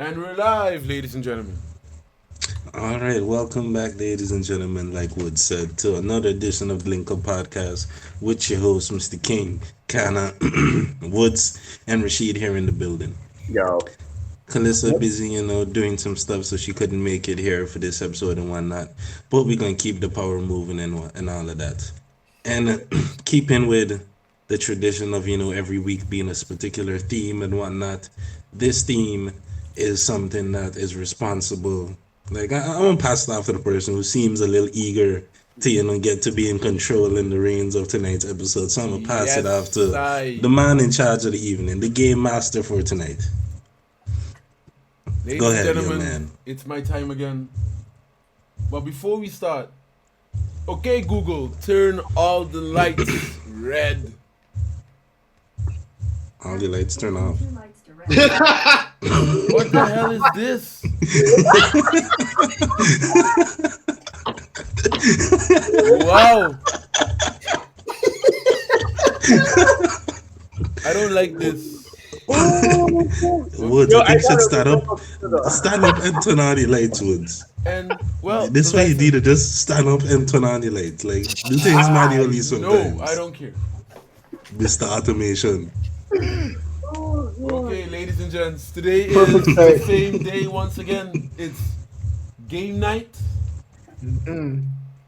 And we're live, ladies and gentlemen. All right, welcome back, ladies and gentlemen. Like Wood said, to another edition of Link Up Podcast with your host, Mr. King, Kana Woods, and Rashid here in the building. Yo. Kalissa Yep. busy, doing some stuff, so she couldn't make it here for this episode and whatnot. But we're gonna keep the power moving and all of that. And keeping with the tradition of every week being a particular theme and whatnot, this theme is something that is responsible. Like I'm gonna pass it off to the person who seems a little eager to get to be in control in the reins of tonight's episode. So I'm gonna pass it off Yes, to the man in charge of the evening, the game master for tonight. Go ladies and ahead, young gentlemen, man. it's my time again. But before we start, okay, Google, turn all the lights red. All the lights turn off. What the hell is this? Wow. I don't like this. Woods, Yo, I I think you should gotta stand up and turn on the lights, Woods. And, well, This the way you lights need to just stand up and turn on the lights. Like, do things manually sometimes. No, I don't care. Mr. Automation. Okay, ladies and gents, today is Perfect the start. same day once again. It's game night.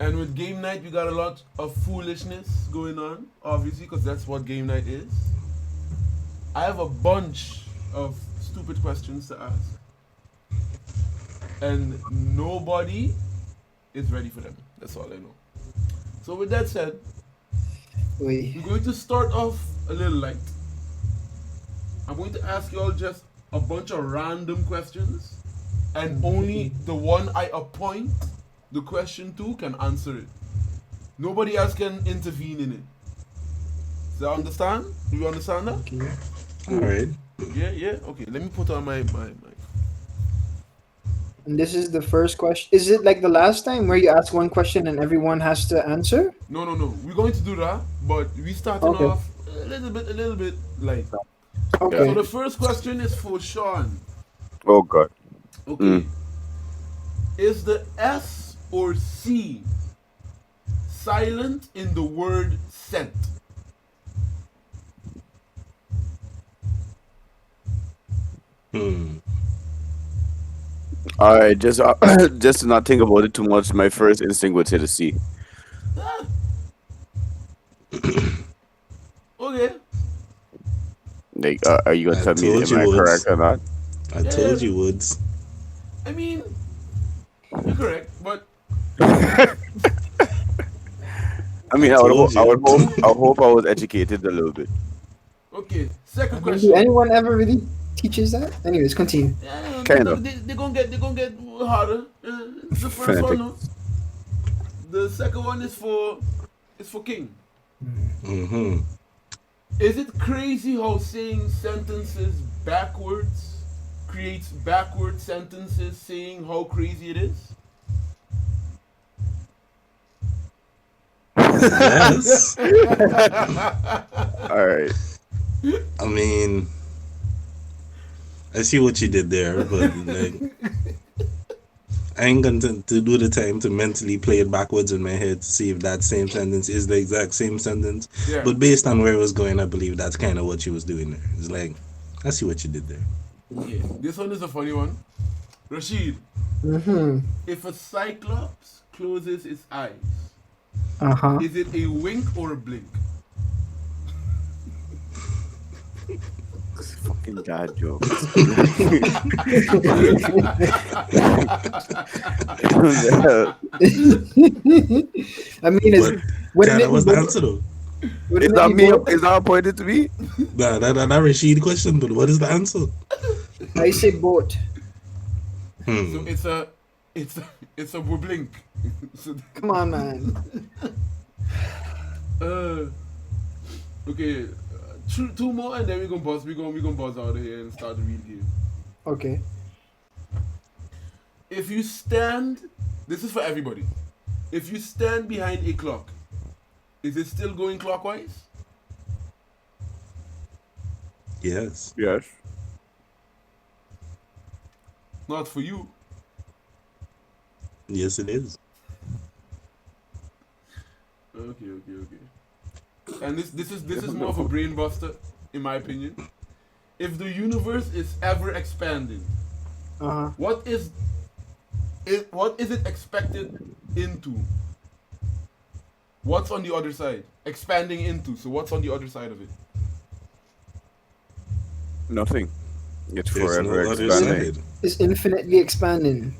And with game night, we got a lot of foolishness going on, obviously, because that's what game night is. I have a bunch of stupid questions to ask. And nobody is ready for them. That's all I know. So with that said, Wait. we're going to start off a little light. I'm going to ask you all just a bunch of random questions, and only the one I appoint the question to can answer it. Nobody else can intervene in it. Do you understand? Do you understand that? Okay. All right. Yeah. Okay, let me put on my mic. And this is the first question. Is it like the last time where you ask one question and everyone has to answer? No. We're going to do that, but we starting Okay. off a little bit light. Okay. So the first question is for Sean. Oh God. Okay. Is the S or C silent in the word scent? All right, just just to not think about it too much. My first instinct would say the C. Ah. Okay. Like, are you gonna I tell me told am you, I Woods. correct or not? I told you, Woods. I mean, you're correct, but I mean, I told you. I hope I was educated a little bit. okay. Second Do question. anyone ever really teaches that? Anyways, continue. Yeah, Kind of. they're gonna get harder. It's the first one. Fanatic. No? The second one is for King. Mm-hmm. Is it crazy how saying sentences backwards creates backward sentences saying how crazy it is? Yes. All right. I mean, I see what you did there, but like, I ain't going to do the time to mentally play it backwards in my head to see if that same sentence is the exact same sentence. Yeah. But based on where it was going, I believe that's kind of what you was doing there. It's like, I see what you did there. Yeah. This one is a funny one. Rashid, Mm-hmm. if a cyclops closes its eyes, Uh-huh. is it a wink or a blink? Fucking dad joke. I mean, is But wouldn't that it was be the both? answer though. Wouldn't Is it that be me? both? Is that pointed to me? Nah, that Rashid question, but what is the answer? I say both. So it's a blink. So, Come on, man. okay, two more and then we gonna buzz out of here and start the real game. Okay. If you stand, this is for everybody. If you stand behind a clock, is it still going clockwise? Yes. Yes. Not for you. Yes, it is. Okay. And this is more of a brain buster, in my opinion. If the universe is ever expanding, Uh-huh. what is it expected into? What's on the other side? Expanding into. So what's on the other side of it? Nothing. It's There's forever no other expanding. side. It's infinitely expanding.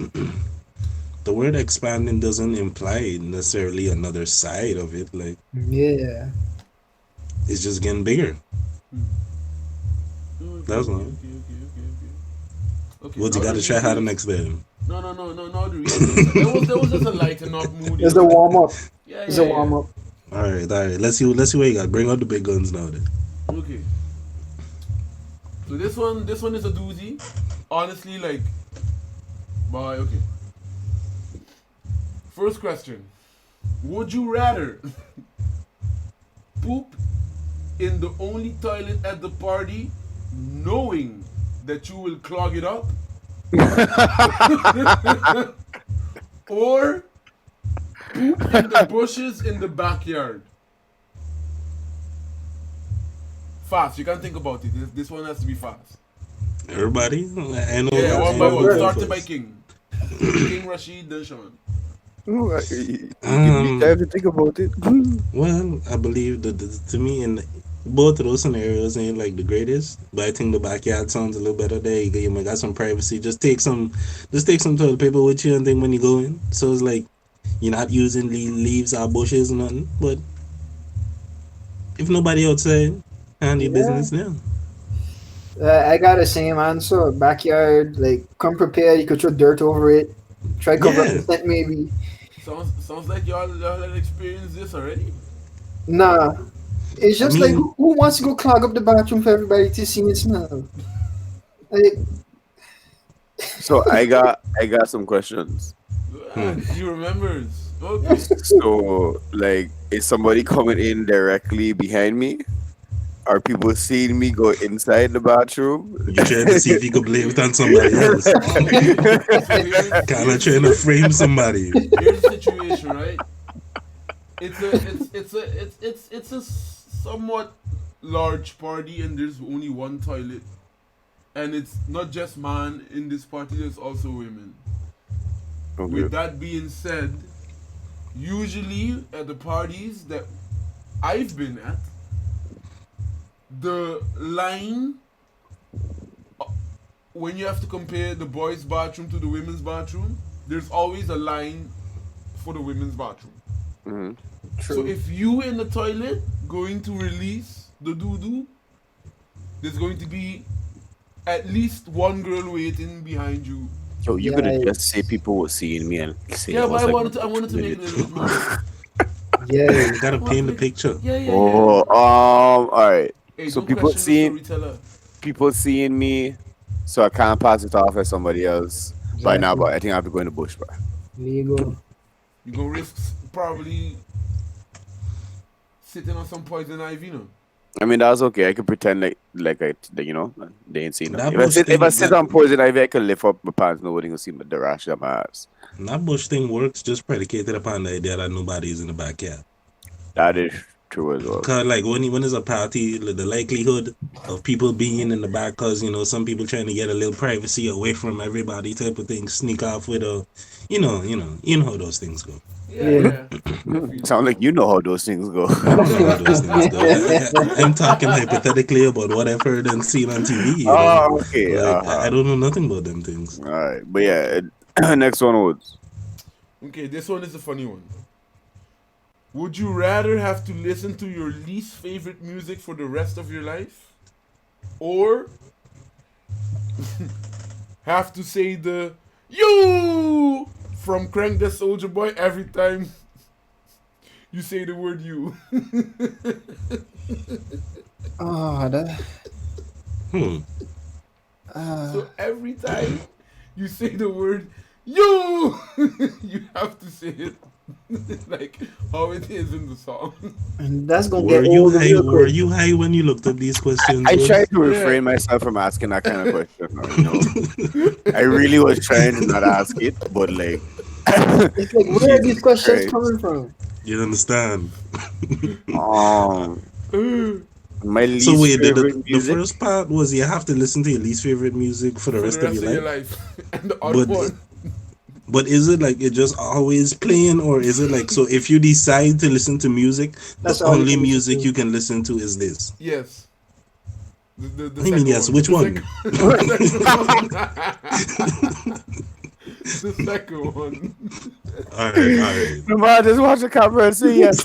The word expanding doesn't imply necessarily another side of it. Like, Yeah. it's just getting bigger. Okay. That's all. Okay. What you now got the to try harder real- next time? No. Not the real. There was just a lighten up mood. It's the warm up. Yeah. It's a warm up. All right. Let's see what you got. Bring out the big guns now. Then. Okay. So this one is a doozy. Honestly, like, boy, okay. First question: would you rather poop in the only toilet at the party, knowing that you will clog it up, or poop in the bushes in the backyard? Fast. You can't think about it. This one has to be fast. Everybody, I know. Yeah, I one know by one. who's Started by first. King. King Rashid, then Sean. Ooh, you give me time to think about it. Well, I believe that to me, in both of those scenarios ain't like the greatest, but I think the backyard sounds a little better. There you might got some privacy. Just take some toilet paper with you and thing when you go in. So it's like you're not using leaves or bushes or nothing. But if nobody outside, handle your Yeah. business now. I got the same answer. Backyard, like, come prepared. You could throw dirt over it. Try cover up Yeah. the scent, maybe. Sounds like y'all had experienced this already. Nah. It's I just like, mean, who wants to go clog up the bathroom for everybody to see and smell? Like, So I got some questions. He remembers. Okay. So like, is somebody coming in directly behind me? Are people seeing me go inside the bathroom? you trying to see if you could blame it on somebody else. Okay. So Kind of trying to frame somebody. here's the situation, right? It's a somewhat large party, and there's only one toilet, and it's not just man in this party. There's also women. Okay. With that being said, usually at the parties that I've been at, the line when you have to compare the boys' bathroom to the women's bathroom, there's always a line for the women's bathroom. Mhm. So if you in the toilet going to release the doo-doo, there's going to be at least one girl waiting behind you. Yo, you could have just Yikes. say people were seeing me and say Yeah, it but was I like wanted to make it a little bit more. Yeah. You gotta paint the picture. Yeah. Oh, all right. Hey, So don't people question the seeing storyteller. me, so I can't pass it off as somebody else by now. Exactly. But I think I have to go in the bush, bro. There you go. You're gonna risk probably sitting on some poison ivy, you know. I mean, that's okay. I can pretend like they ain't seen That nothing. bush If I thing, sit on poison ivy, I can lift up my pants. Nobody can see the rash on my ass. that bush thing works just predicated upon the idea that nobody's in the backyard. That is true as well. Cause like when there's a party, the likelihood of people being in the back, cause some people trying to get a little privacy away from everybody, type of thing, sneak off with a, you know how those things go. Yeah. I feel Sound like you know how those things go. I don't know how those things go. I'm talking hypothetically about what I've heard and seen on TV. Oh, okay. Like I don't know nothing about them things. All right, but yeah, next one was Okay, this one is a funny one. Would you rather have to listen to your least favorite music for the rest of your life, or have to say the "you" from Crank the Soldier Boy every time you say the word "you"? Oh, that. So every time you say the word "you," you have to say it. like how it is in the song. And that's gonna Were get you old high? real Were quick. you high when you looked up these questions? I tried Woods? to Yeah. refrain myself from asking that kind of question. I really was trying to not ask it, but like, It's like, where are these Jesus questions Christ. coming from? You understand? Um, my So least wait, favorite the music. first part was you have to listen to your least favorite music for the For the rest of rest your of your life. life. And the other But one, but is it like it just always playing, or is it like so if you decide to listen to music, the That's all you only can listen music to. you can listen to is this? yes. The What do you mean second yes? one. Which The one? second, the second one. The second one. All right, all right. No man, just watch the camera and say yes.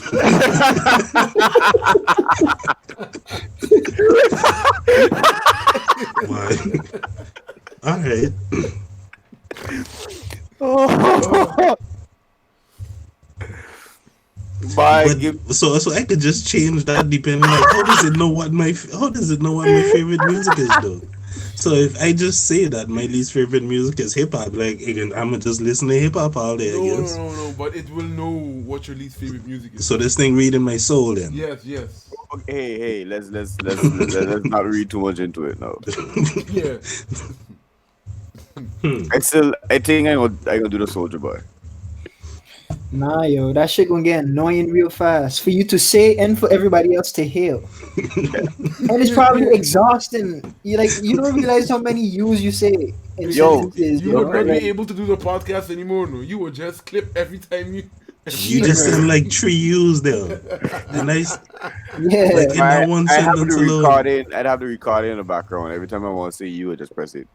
Why? All right. Oh. Bye. But so I could just change that depending like how does it know what my favorite music is though? So if I just say that my least favorite music is hip hop, like again, I'm gonna just listen to hip hop all day, I No, guess. but it will know what your least favorite music is. So this thing reading my soul then. Yes. Hey, let's not read too much into it now. Yeah. I think I gonna do the Soldier Boy. Nah, yo, that shit gonna get annoying real fast for you to say and for everybody else to hear. And it's probably exhausting. You don't realize how many U's you say in Yo, sentences. You You would know, not be like, able to do the podcast anymore, no. You would just clip every time you. You just send like 3 U's there. And yeah, like in that one I have the sentence alone. recording. I'd have the recording in the background every time I want to say you. I just press it.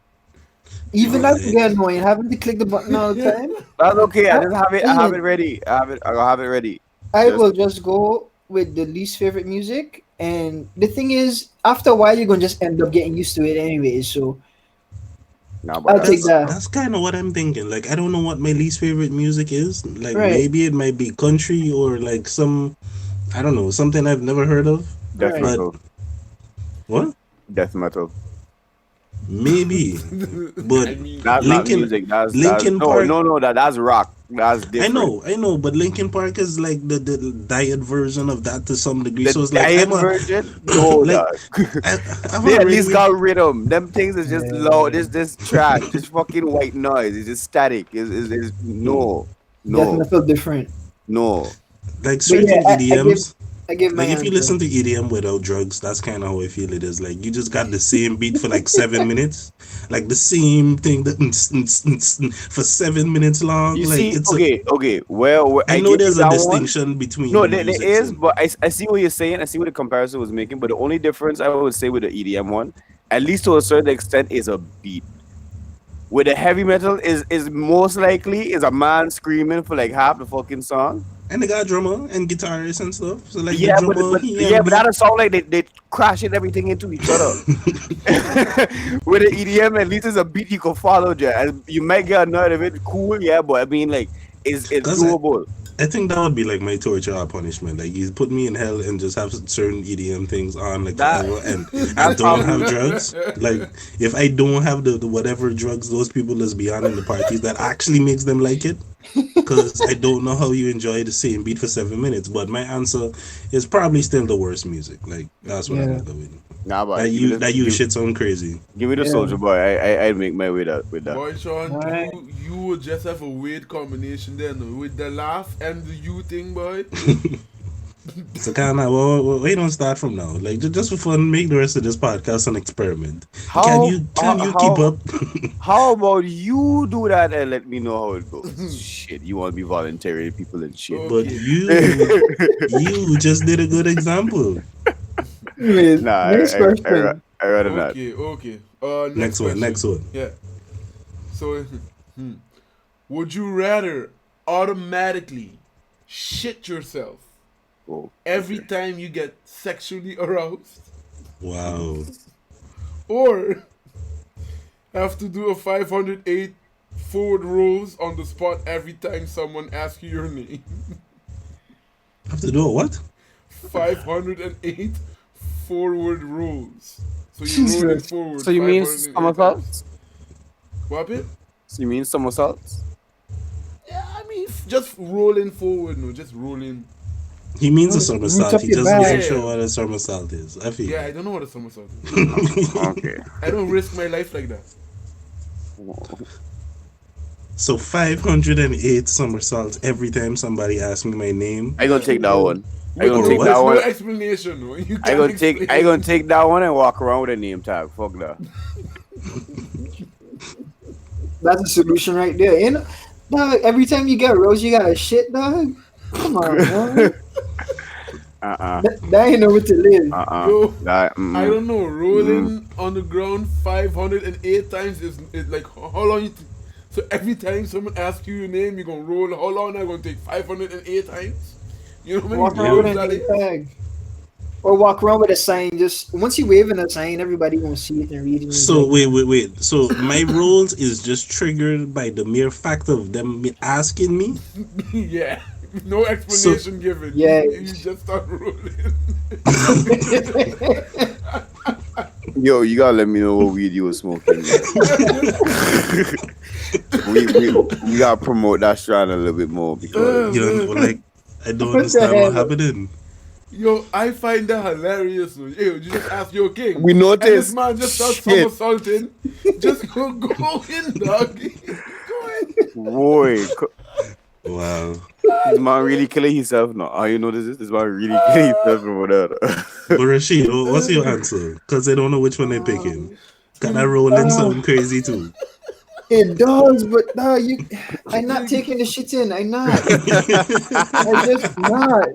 even that Right. can get annoying. Having to click the button all the time. That's okay. I just have it. I have it Listen, ready. I'll have it ready. I Just- will just go with the least favorite music, and the thing is, after a while, you're gonna just end up getting used to it anyway. So Nah, but I'll take that. That's kind of what I'm thinking. Like I don't know what my least favorite music is. Like Right. maybe it might be country or like some I don't know, something I've never heard of. death Right. metal. What? Death metal. Maybe. But I mean, That's not Linkin- music. That's Linkin Park- That's rock. That's different. I know, but Linkin Park is like the diet version of that to some degree. The so it's like diet I'm a, version. No, like, dog. I've They at already- least got rhythm. Them things is just Yeah. low. This trash. Just fucking white noise. It's just static. Is no, Death no, metal different. no. like But certain yeah, EDMs. I give my Like if you answer. listen to EDM without drugs, that's kind of how I feel it is. Like you just got the same beat for like 7 minutes, like the same thing that for 7 minutes long. You like see, it's okay. Well, I know give there's you a that one. distinction between No, the there musics is, and- but I see what you're saying. I see what the comparison was making. But the only difference I would say with the EDM one, at least to a certain extent, is a beat. With the heavy metal, is most likely is a man screaming for like half the fucking song. and they got drummer and guitarist and stuff. So like Yeah, the drummer, but he and but that'll sound like they crashing everything into each other. With the EDM, at least it's a beat you can follow. And you might get annoyed of it, cool, yeah, but I mean, like, it's 'Cause doable. I think that would be like my torture or punishment. Like you put me in hell and just have certain EDM things on like That- forever, and I that's don't probably- have drugs. Like if I don't have the whatever drugs those people is beyond in the parties that actually makes them like it, because I don't know how you enjoy the same beat for 7 minutes. But my answer is probably still the worst music. Like that's what I'm Yeah. gonna go with. Nah, but That shit sound crazy. give me the Yeah. Soldier Boy. I'd make my way with that. Boy, Sean, Alright. you would just have a weird combination there, no? With the laugh and the you thing, boy. So kind of well, we don't start from now. Like just for fun, make the rest of this podcast an experiment. Can you keep up? How about you do that and let me know how it goes? Shit, you want to be volunteering people and shit. But you just did a good example. Anyways, Nah, next question. I rather not. Okay. Next one. Yeah. So, would you rather automatically shit yourself Oh, every time you get sexually aroused, Wow. or have to do a 508 forward rolls on the spot every time someone asks you your name? Have to do a what? 508 forward rolls. So you're Jesus. rolling forward. So you mean 508 somersaults? What it? So you mean somersaults? Yeah, I mean, just rolling forward, no, just rolling. He means a Root somersault. up He your just back. wasn't sure what a somersault is. I feel. Yeah, I don't know what a somersault is. Okay. I don't risk my life like that. So 508 somersaults every time somebody asks me my name. I gonna take that one. I With gonna no, take what? that no one. explanation, no. You I can't gonna explain. take that one and walk around with a name tag. Fuck that. That's a solution right there. And dog, every time you get rose, you got a shit, dog. Come on, man. That ain't know what to live. Yo, That, I don't know. Rolling on the ground 508 times is like how long you. So every time someone asks you your name, you're gonna roll. How long are you gonna take 508 times? You know how Walk many around with rolls a that name is? tag. Or walk around with a sign. Just once you waving a sign, everybody gonna see it and read it. So wait. So my roles is just triggered by the mere fact of them asking me. Yeah. No explanation given. Yeah. You just start rolling. yo, you gotta let me know what weed you were smoking. we gotta promote that strand a little bit more because You know, like I don't What the understand hell? what happening. Yo, I find that hilarious. Yo, you just ask your king. we And this noticed. man just starts Shit. somersaulting. Just go in, dog. Go in. Boy, Wow. this man really killing himself now. Oh, you know this man really killing himself over there. But Rashid, what's your answer? Because I don't know which one they're picking. Can I roll in something crazy too? It does, but dog, I'm not taking the shit in. I'm not. I'm just not.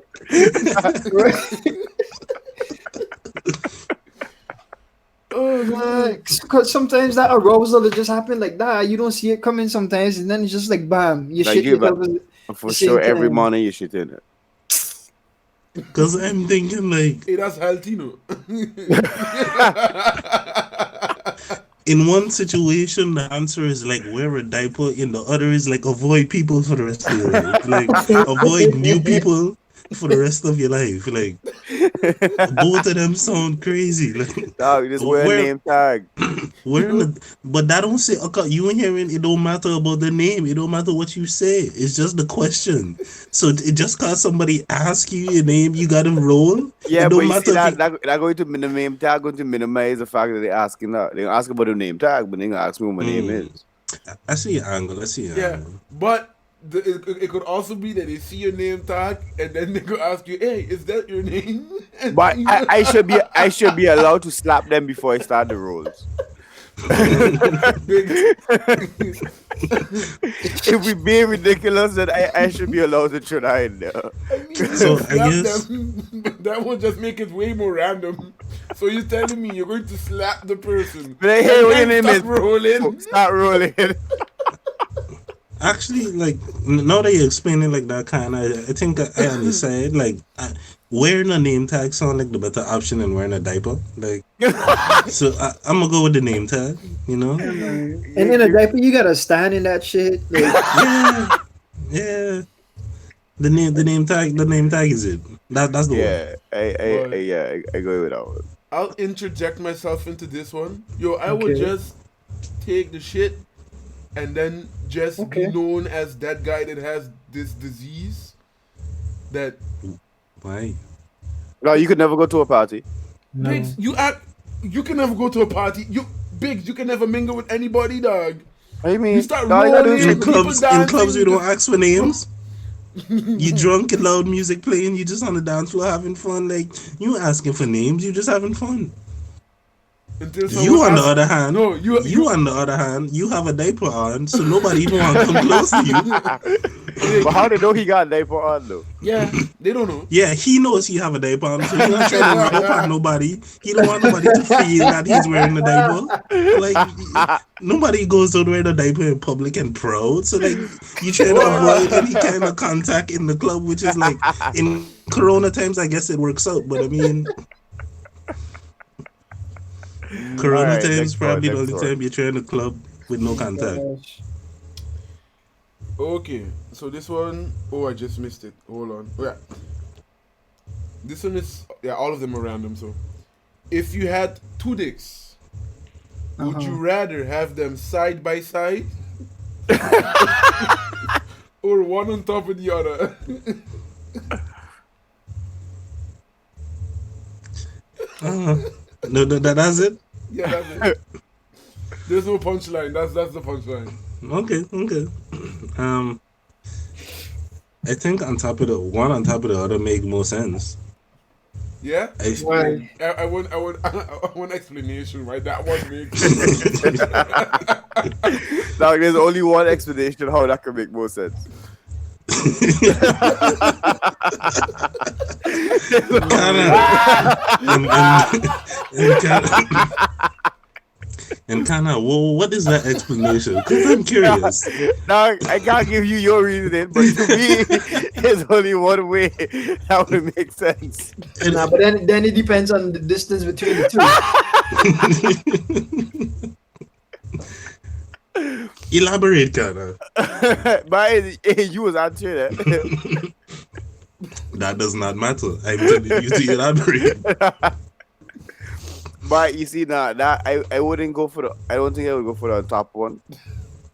Because sometimes that arousal will just happen like that. You don't see it coming sometimes, and then it's just like bam, you Like shit you, yourself. For the same sure, every time. morning you shit in it. Because I'm thinking like Hey, that's healthy, no? in one situation the answer is like wear a diaper, in the other is like avoid people for the rest of your life. Like avoid new people for the rest of your life. Like both of them sound crazy. Like Dog, just wear a where name tag. but that don't say okay, you ain't hearing it don't matter about the name, it don't matter what you say, it's just the question. So it just cause somebody ask you your name, you gotta roll. Yeah, It but don't you matter see if that going to the name tag going to minimize the fact that they're asking that. They're asking about the name tag, but they're gonna ask me what my name is. I see your angle. I see your Yeah, angle. but it could also be that they see your name tag and then they could ask you, "Hey, is that your name?" And But you- I should be allowed to slap them before I start the rolls. Big, If we being ridiculous, then I should be allowed to throw that in there. I mean, you So, can I slap guess- them, but that will just make it way more random. So you're telling me you're going to slap the person? But hey, what your and name start is? rolling. Start rolling. Actually, like now that you're explaining like that kind of, I think I understand. Like wearing a name tag sound like the better option than wearing a diaper. Like, so I'm gonna go with the name tag. You know? And in a diaper, you gotta stand in that shit. Like, Yeah. The name tag is it. That's the one. Yeah, I go with that one. I'll interject myself into this one. Yo, I would Okay. just take the shit and then just Okay. be known as that guy that has this disease. That Why? No, you could never go to a party. no. Biggs, you can never go to a party. Biggs, you can never mingle with anybody, dog. What do you mean? You start All you gotta do is rolling. In clubs, dancing, you don't just- ask for names. You drunk and loud music playing. You just on the dance floor having fun. Like you asking for names. You just having fun. Until You someone on the asks- other hand, no, you on the other hand, you have a diaper on, so nobody even want to come close to you. But how they know he got a diaper on though? Yeah, they don't know. Yeah, he knows he have a diaper on, so he's not trying to rub up on nobody. He don't want nobody to feel that he's wearing a diaper. Like nobody goes to wear a diaper in public and proud. So like you try to avoid any kind of contact in the club, which is like in Corona times, I guess it works out. But I mean, Corona Alright, times next probably one, the only next one. time you try in the club with no contact. Okay, so this one, oh, I just missed it. Hold on. Oh, yeah. This one is, yeah, all of them are random. So, if you had two dicks, would you rather have them side by side, or one on top of the other? No, that's it. Yeah, that's it. There's no punchline. That's the punchline. Okay. I think on top of the other make more sense. Yeah. Why? I want I want explanation why that one makes. Now, there's only one explanation how that can make more sense. And Kana, what is that explanation? Because I'm curious. Now, I can't give you your reasoning, but to me, there's only one way that would make sense. Nah, but then it depends on the distance between the two. Elaborate, Kana. But you was answering that. That does not matter. I'm telling you to elaborate. But you see, now that I wouldn't go for the. I don't think I would go for the top one.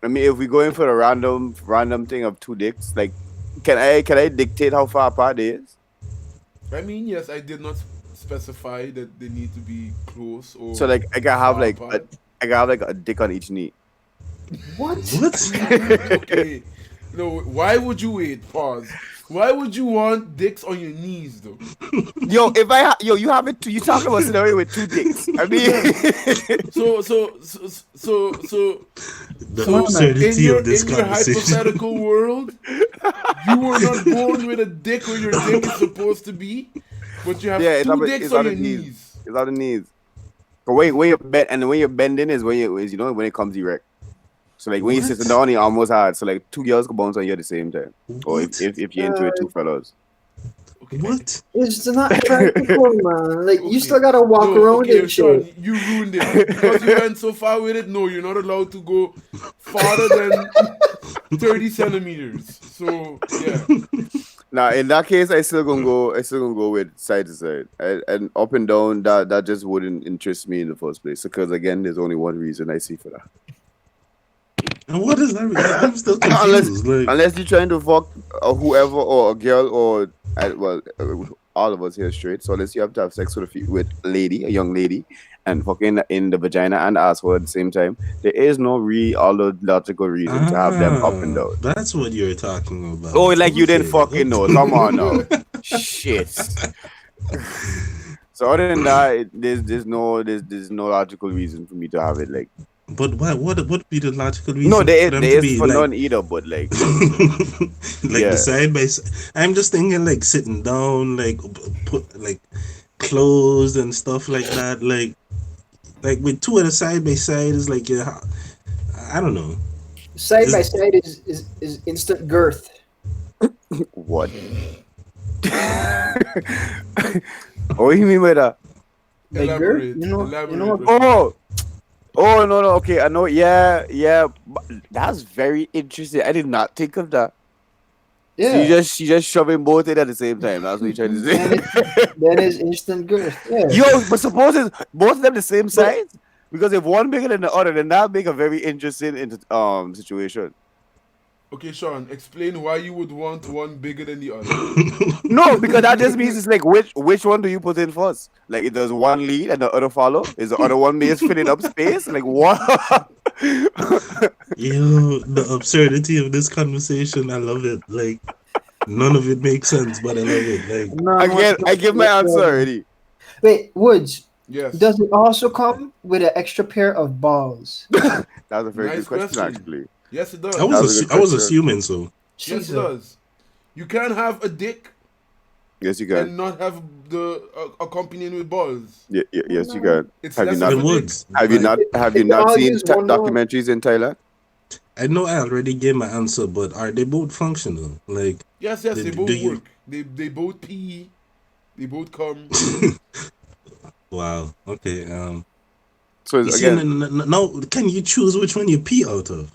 I mean, if we go in for the random thing of two dicks, like, can I dictate how far apart they is? I mean, yes, I did not specify that they need to be close or. So like, I can have far like apart. I can have like a dick on each knee. What? Okay. No, why would you wait? Pause. Why would you want dicks on your knees, though? Yo, you have it too. You talking about a scenario with two dicks? I mean, So The in absurdity your of this conversation. hypothetical world, you were not born with a dick where your dick is supposed to be, but you have yeah, two dicks it's on on your the knees. knees. It's on the knees. But when you bend, and when you're bending is when when it comes erect. So like when you're sitting down, you almost hard. So like two girls can bounce on you at the same time. Or if you're into it, two fellas. Okay. What? It's not practical, man. Like, Okay. you still gotta walk No, around okay, and Sean, shit. you ruined it because you went so far with it. No, you're not allowed to go farther than 30 centimeters. So yeah. Now in that case, I still gonna go with side to side, and up and down. That just wouldn't interest me in the first place. Because again, there's only one reason I see for that. And what is that? I'm still confused. Unless you're trying to fuck whoever or a girl or all of us here straight. So unless you have to have sex with a young lady, and fucking in the vagina and asshole at the same time, there is no logical reason to have them up and down. That's what you're talking about. Oh, like you didn't Okay. fucking know. Come on now. Shit. So other than that, there's no logical reason for me to have it. Like, But what would be the logical reason? no, there for them is to be for like, none either. But like, like Yeah. the side by side. I'm just thinking like sitting down, like put like closed and stuff like that. Like with two of the side by side is like I don't know. Side by side is instant girth. what? What do you mean by that? Like Elaborate. girth? You know, Elaborate. Oh no. Okay, I know. Yeah. But that's very interesting. I did not think of that. yeah. So you just shoving both in at the same time. That's what you're trying to say. That is instant girth. Yeah. Yo, but suppose it's both of them the same size? Because if one bigger than the other, then that make a very interesting situation. Okay, Sean, explain why you would want one bigger than the other. No, because that just means it's like which one do you put in first? Like if there's one lead and the other follow, is the other one just filling up space? Like what? Yo, the absurdity of this conversation, I love it. Like none of it makes sense, but I love it. Like No, Again, I give my answer already. Wait, Woods, Yes. does it also come with an extra pair of balls? That's a very Nice good question, question. actually. Yes, it does. I That was was a good I was question. assuming so. Yes, Jesus. it does. You can't have a dick Yes, you can. and not have the accompanying with balls. Yes, you can. It's Have you less not? of In a dick. Woods. Have you Like, not? Have you They not all seen use one more. documentaries in Thailand? I know I already gave my answer, but are they both functional? Like Yes, they Do both you- work. They both pee. They both come. wow. Okay. So You see, again, now can you choose which one you pee out of?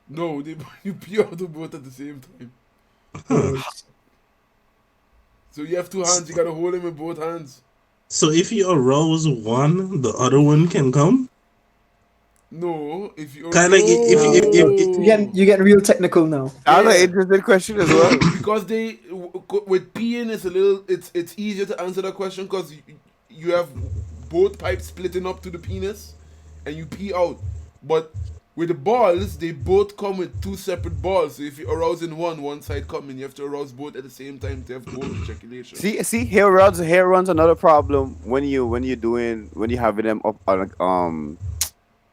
No, you pee out of both at the same time. So you have two hands. You gotta hold them with both hands. So if you arouse one, the other one can come? No, if you Kinda like You get real technical now. That's Yeah. an interesting question as well. because they with peeing it's a little it's easier to answer that question because you have both pipes splitting up to the penis and you pee out, but with the balls they both come with two separate balls, so if you arouse in one side coming, you have to arouse both at the same time to have both ejaculation. See, here runs another problem when you having them up on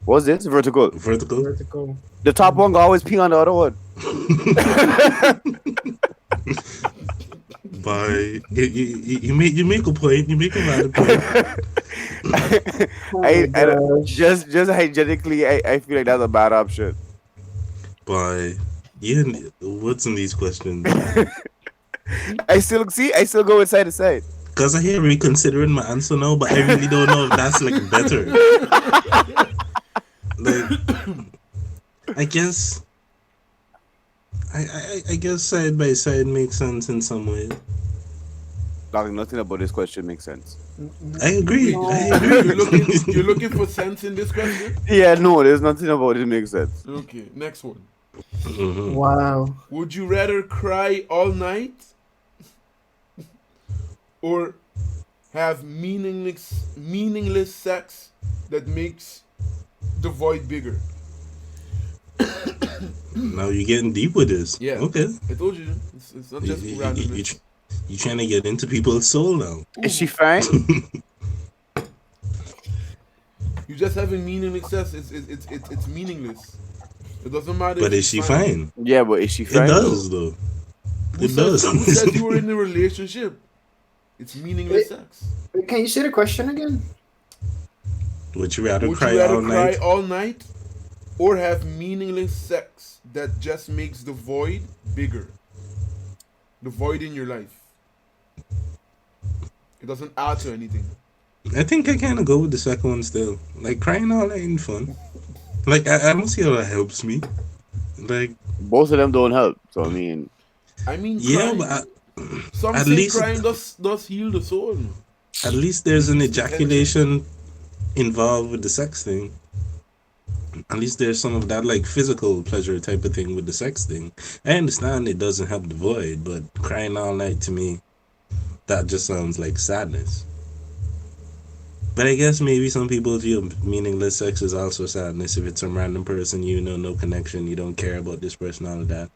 what's this vertical? vertical. The top one can always pee on the other one. But you make a point. You make a valid point. Just hygienically, I feel like that's a bad option. But yeah, what's in these questions? I still go side to side. Cause I hear reconsidering my answer now, but I really don't know if that's like better. Like, I guess side by side makes sense in some way. Like, nothing about this question makes sense. I agree. You're looking for sense in this question? Yeah, no, there's nothing about it makes sense. Okay, next one. Mhm. Wow. Would you rather cry all night or have meaningless sex that makes the void bigger? Now you're getting deep with this. Yeah. Okay. I told you, it's not just randomness. You trying to get into people's soul now. Is she fine? You just having meaningless sex. It's meaningless. It doesn't matter. But if is she she's fine? Yeah, but is she It fine? does though. Who It does. said you were in a relationship? It's meaningless sex. Wait, can you say the question again? Would you rather Would cry you rather all cry night? all night or have meaningless sex that just makes the void bigger? The void in your life. It doesn't add to anything. I think I kind of go with the second one still. Like crying all night ain't fun. Like I don't see how that helps me. Like Both of them don't help. So I mean, yeah, crying, but some at say least- crying does heal the soul. at least there's an ejaculation involved with the sex thing. At least there's some of that like physical pleasure type of thing with the sex thing. I understand it doesn't help the void, but crying all night to me, that just sounds like sadness. But I guess maybe some people view meaningless sex as also sadness if it's some random person you know, no connection, you don't care about this person, all of that.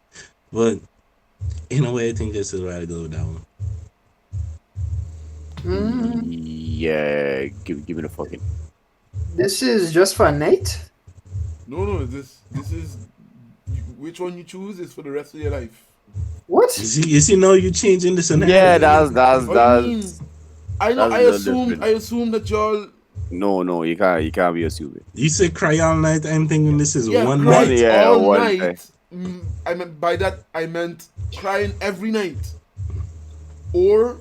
But in a way, I think this is where I go with that one. yeah, give me the fucking. This is just for a night? No, this is which one you choose is for the rest of your life. What? You see now you changing the scenario. Yeah, that's What do you mean? I know. that's a little I assume that y'all. no, you can't be assuming. You say cry all night, I'm thinking this is Yeah, one cry night. Yeah, all one night. night. I meant by that I meant crying every night, or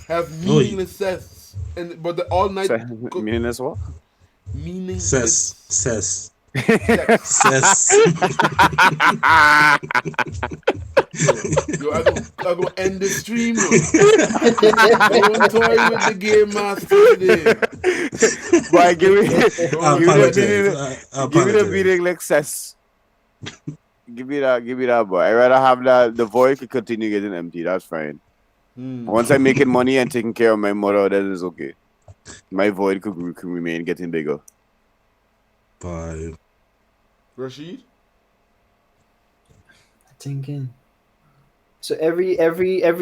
have meaningless sex, but the all night Meaningless what? meaningless Cess. sex. Cess. Yo, I go end the stream. Yo. Don't toy with the game master today. Boy, give me I apologize. give me the meaningless sex. Give me that, boy. I'd rather have the void could continue getting empty. That's fine. Once I'm making money and taking care of my mother, then it's okay. My void could remain getting bigger. Bye. Rashid? Thinking. So every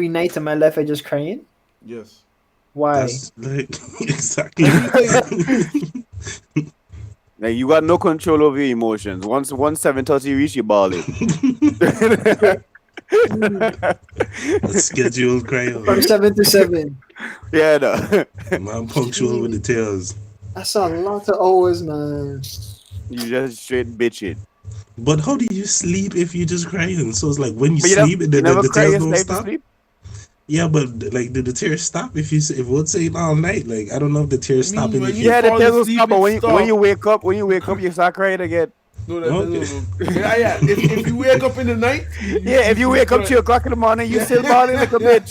night of my life I just crying? Yes. Why? That's like exactly. Like you got no control over your emotions. Once 7:30 reach, you balling. A scheduled cry. From 7 to 7. Yeah, no. I'm punctual with the tails. That's a lot of hours, man. You just straight bitching. But how do you sleep if you just crying? So it's like when you But sleep, you never the cry tears your don't sleep to stop. sleep? Yeah, but like, did the tears stop if what's saying all night? Like, I don't know if the tears I mean, stop in when the you- Yeah, the fall tears will asleep, stop, but it when you stop. wake up, you start crying again. No, Okay. no. Yeah. If you wake up in the night. Yeah, if you wake up 2 o'clock in the morning, you still balling like a bitch.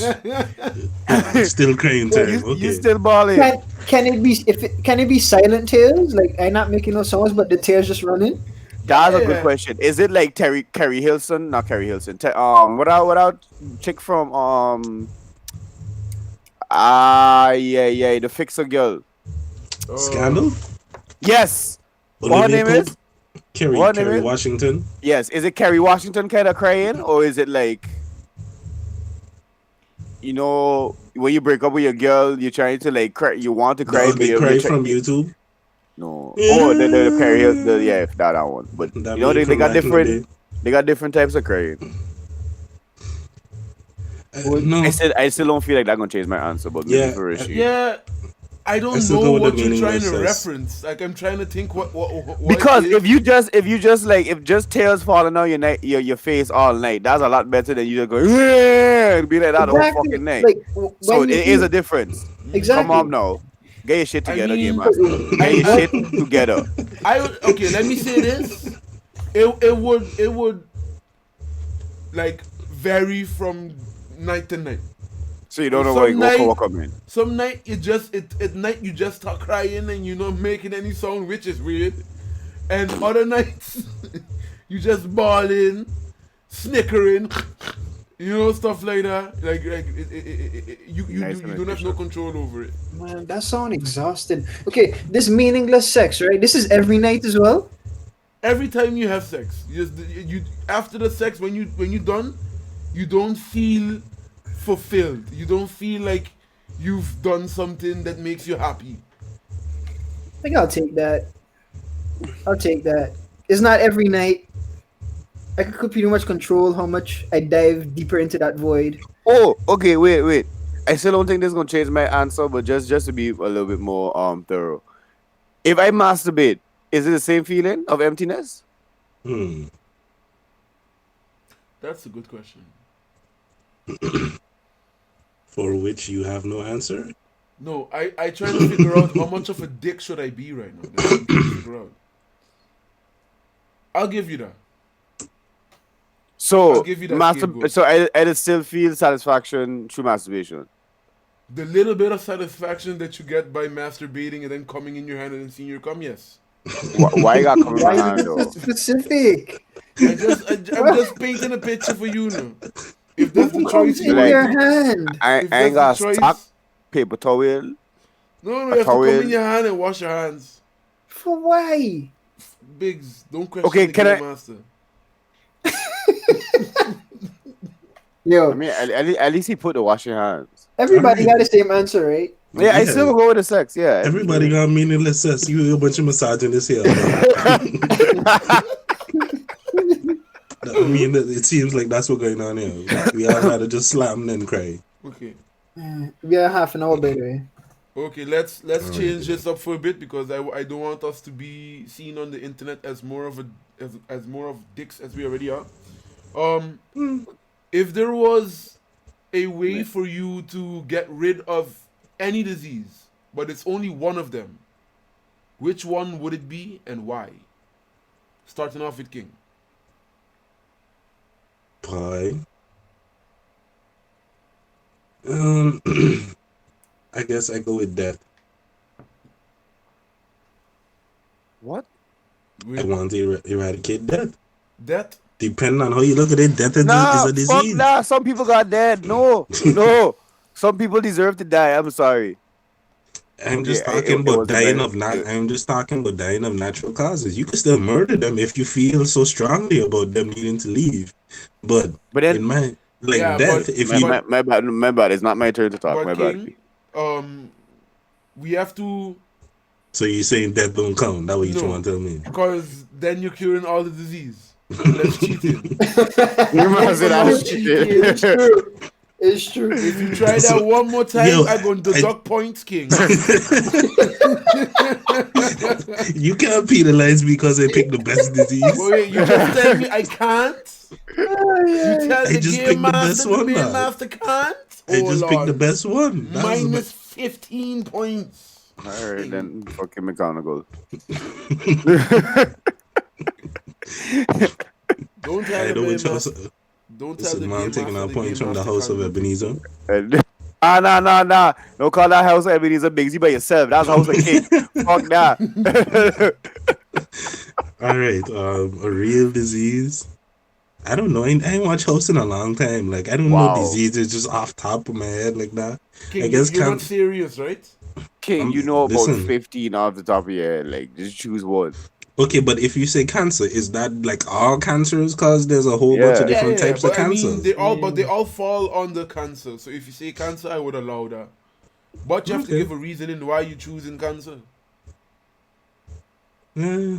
still crying time. You Okay. still balling. can it be silent tears? Like I'm not making no sounds, but the tears just running. That's a good Yeah. question. Is it like Carrie Hilson? Not Carrie Hilson. What out chick from yeah, the Fixer girl. Scandal? Yes. What her Olivia name Pope? is? Kerry, What name Kerry is? Washington? Yes. Is it Kerry Washington kind of crying, or is it like, when you break up with your girl, you're trying to like cry, you want to cry, That was but the you're cry trying. from YouTube. No. Oh, the Perry Hill, yeah, that one. But That you know meme they from got back in the different. day. They got different types of crying. No, I still don't feel like that gonna change my answer, but maybe Yeah, for Rishi. Yeah, I I don't still know go with the what you're trying to meaningless. reference. Like I'm trying to think what Because it is. if just tears falling on your face all night, that's a lot better than you just go yeah, and be like that the whole Exactly. fucking night. Like So when it you is feel a difference. exactly. Come on now, get your shit I together, game mean, master. Get your I- shit together. Okay, let me say this. It would like vary from night to night. So you don't know Some what night, come in. some night at night you just start crying and you're not making any sound, which is weird. And other nights you just bawling, snickering, stuff like that. Like you Nice don't have no imitation. control over it. Man, that sound exhausted. Okay, this meaningless sex, right? This is every night as well. Every time you have sex, you after the sex when you done, you don't feel fulfilled. You don't feel like you've done something that makes you happy. I think I'll take that. I'll take that. It's not every night. I could pretty much control how much I dive deeper into that void. Oh, okay, wait. I still don't think this is gonna change my answer, but just to be a little bit more thorough. If I masturbate, is it the same feeling of emptiness? That's a good question. For which you have no answer. No, I try to figure out how much of a dick should I be right now. That's what I'm trying to figure out. I'll give you that. So I'll give you that, scapegoat. so I still feel satisfaction through masturbation. The little bit of satisfaction that you get by masturbating and then coming in your hand and then seeing your cum, yes. Why you got come in my Why hand is though? it so specific? I'm just painting a picture for you now. If that's the Who choice comes you in like- your want. hand? I If ain't that's got the stock, choice. paper towel. No, you have to towel. come in your hand and wash your hands. For why? Biggs, don't question Okay, the can game I- master. Yo, I mean, at least he put the washing hands. everybody got the same answer, right? Yeah, I Yeah. still go with the sex. Yeah, Everybody got meaningless sex. You a bunch of misogynists here. I mean, it seems like that's what's going on here. We all rather just slam and cry. Okay. We got half an hour, by the way. Okay, let's change this up for a bit because I don't want us to be seen on the internet as more of as more of dicks as we already are. If there was a way for you to get rid of any disease, but it's only one of them, which one would it be and why? Starting off with King. Pie. I guess I go with death. What? I want to eradicate death. That Depending on how you look at it, death is Nah, a fuck disease. nah. Some people got dead. No. Some people deserve to die. I'm sorry. I'm just Yeah, talking it about was a dying very- of I'm just talking about dying of natural causes. You can still murder them if you feel so strongly about them needing to leave. But then- in my Yeah, death, but- if My, you my bad. My bad. It's not my turn to talk. but My King, bad. we have to so you're saying death don't count. That what you No. trying to tell me? because then you're curing all the disease. That's cheating. You must say that is It's cheating. true. It's true. If you try So- that one more time, Yo, I'm going to deduct points, King. You can't penalize me because I picked the best disease. But wait, you just tell me I can't? You tell I the just game picked the master best the one, game man. master can't? I just picked the best one. That was the Minus 15 points. All right, then fucking McGonagall. Don't I tell the know game which house. master. Don't This tell is the man game taking master our the points game from the master house of can't. Ebenezer. And Nah. Don't call that house of Ebenezer Bigsy by yourself. That's House of King. Fuck that. All right. A real disease. I don't know. I ain't watched House in a long time. Like I don't know Wow. diseases just off top of my head like that. I King, guess you're not can't. serious, right? King, you know about Listen. 15 off the top of your head. Like, just choose one. Okay, but if you say cancer, is that like all cancers? Cause there's a whole bunch of Yeah. different Yeah. types of But I mean, cancers. they all fall under cancer. So if you say cancer, I would allow that. But you have to Okay. give a reasoning why you choosing cancer. Yeah.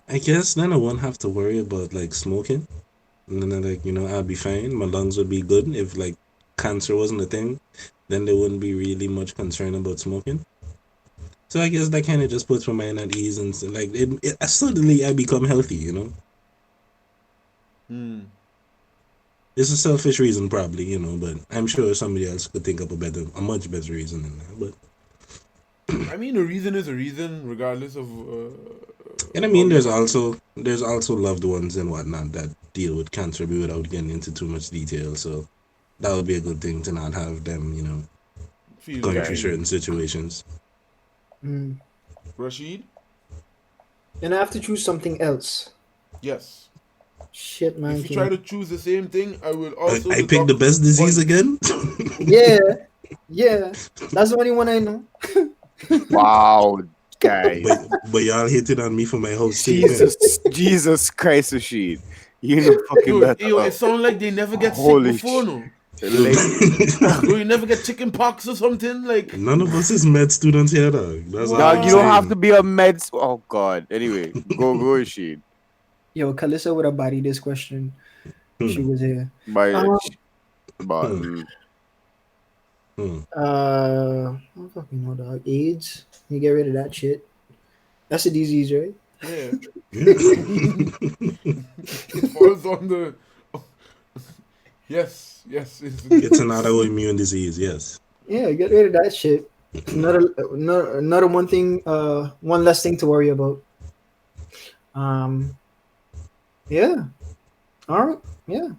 I guess then I won't have to worry about like smoking. And then like, I'll be fine. My lungs would be good. If like cancer wasn't a thing, then there wouldn't be really much concern about smoking. So I guess that kind of just puts my mind at ease and so, like suddenly I become healthy. Hmm. It's a selfish reason probably, but I'm sure somebody else could think up a much better reason than that. But I mean, a reason is a reason, regardless of. and I How mean you there's want to. also loved ones and whatnot that deal with cancer without getting into too much detail. So that would be a good thing to not have them, Feel going like through Okay. certain situations. Mm. Rashid? And I have to choose something else. Yes. Shit, man. If you try to choose the same thing, I will also I picked the deduct best disease points. again. Yeah, that's the only one I know. Wow, guys. but y'all hated on me for my whole statement. Jesus Christ, Rashid. You know fucking better. It sounds like they never get sick Holy before, no? Like, Yo, you never get chicken pox or something? Like, None of us is med students here, dog. That's all dog, I'm you don't have saying. to be a meds. Oh, God. Anyway, go, Rashid. Yo, Kalissa would have bodied this question if she Hmm, was here. But, Um, but hmm, hmm. I don't fucking know, dog. AIDS. You get rid of that shit. That's a disease, right? yeah. Yeah. It falls on the. Yes. It's an autoimmune disease, yes. Yeah, get rid of that shit. Another one thing. One less thing to worry about. Um. Yeah. All right. Yeah.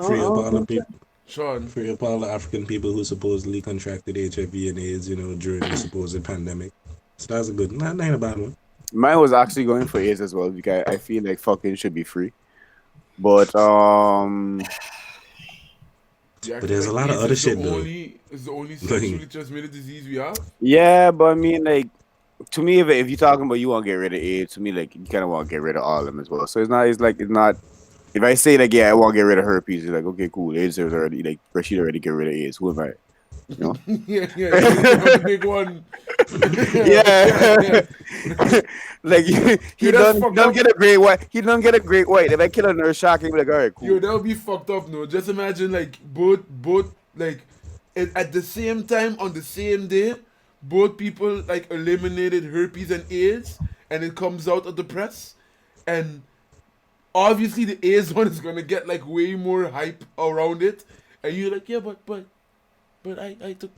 Free up all the Okay. people. Sean. Free up all the African people who supposedly contracted HIV and AIDS, during the supposed pandemic. So that's a good, not a bad one. mine was actually going for AIDS as well because I feel like fucking should be free. But, You But acting there's a like lot of AIDS other shit though. is the only Like, sexually transmitted disease we have? yeah, but I mean, like, to me, if you're talking about you want to get rid of AIDS, to me, like, you kind of want to get rid of all of them as well. So it's not. If I say like, yeah, I want to get rid of herpes, it's like, okay, cool. AIDS is already like Rashid already get rid of AIDS. Who am I? You know? Yeah, take out the big one. Yeah. Like Yo, that's he fucked don't up. get a great white. He don't get a great white. If I kill a nurse shark, he'll be like, all right, Yo, cool. that would be fucked up, no? Just imagine, like, both, like, at the same time, on the same day, both people, like, eliminated herpes and AIDS, and it comes out of the press, and obviously the AIDS one is gonna get, like, way more hype around it, and you're like, yeah, but I took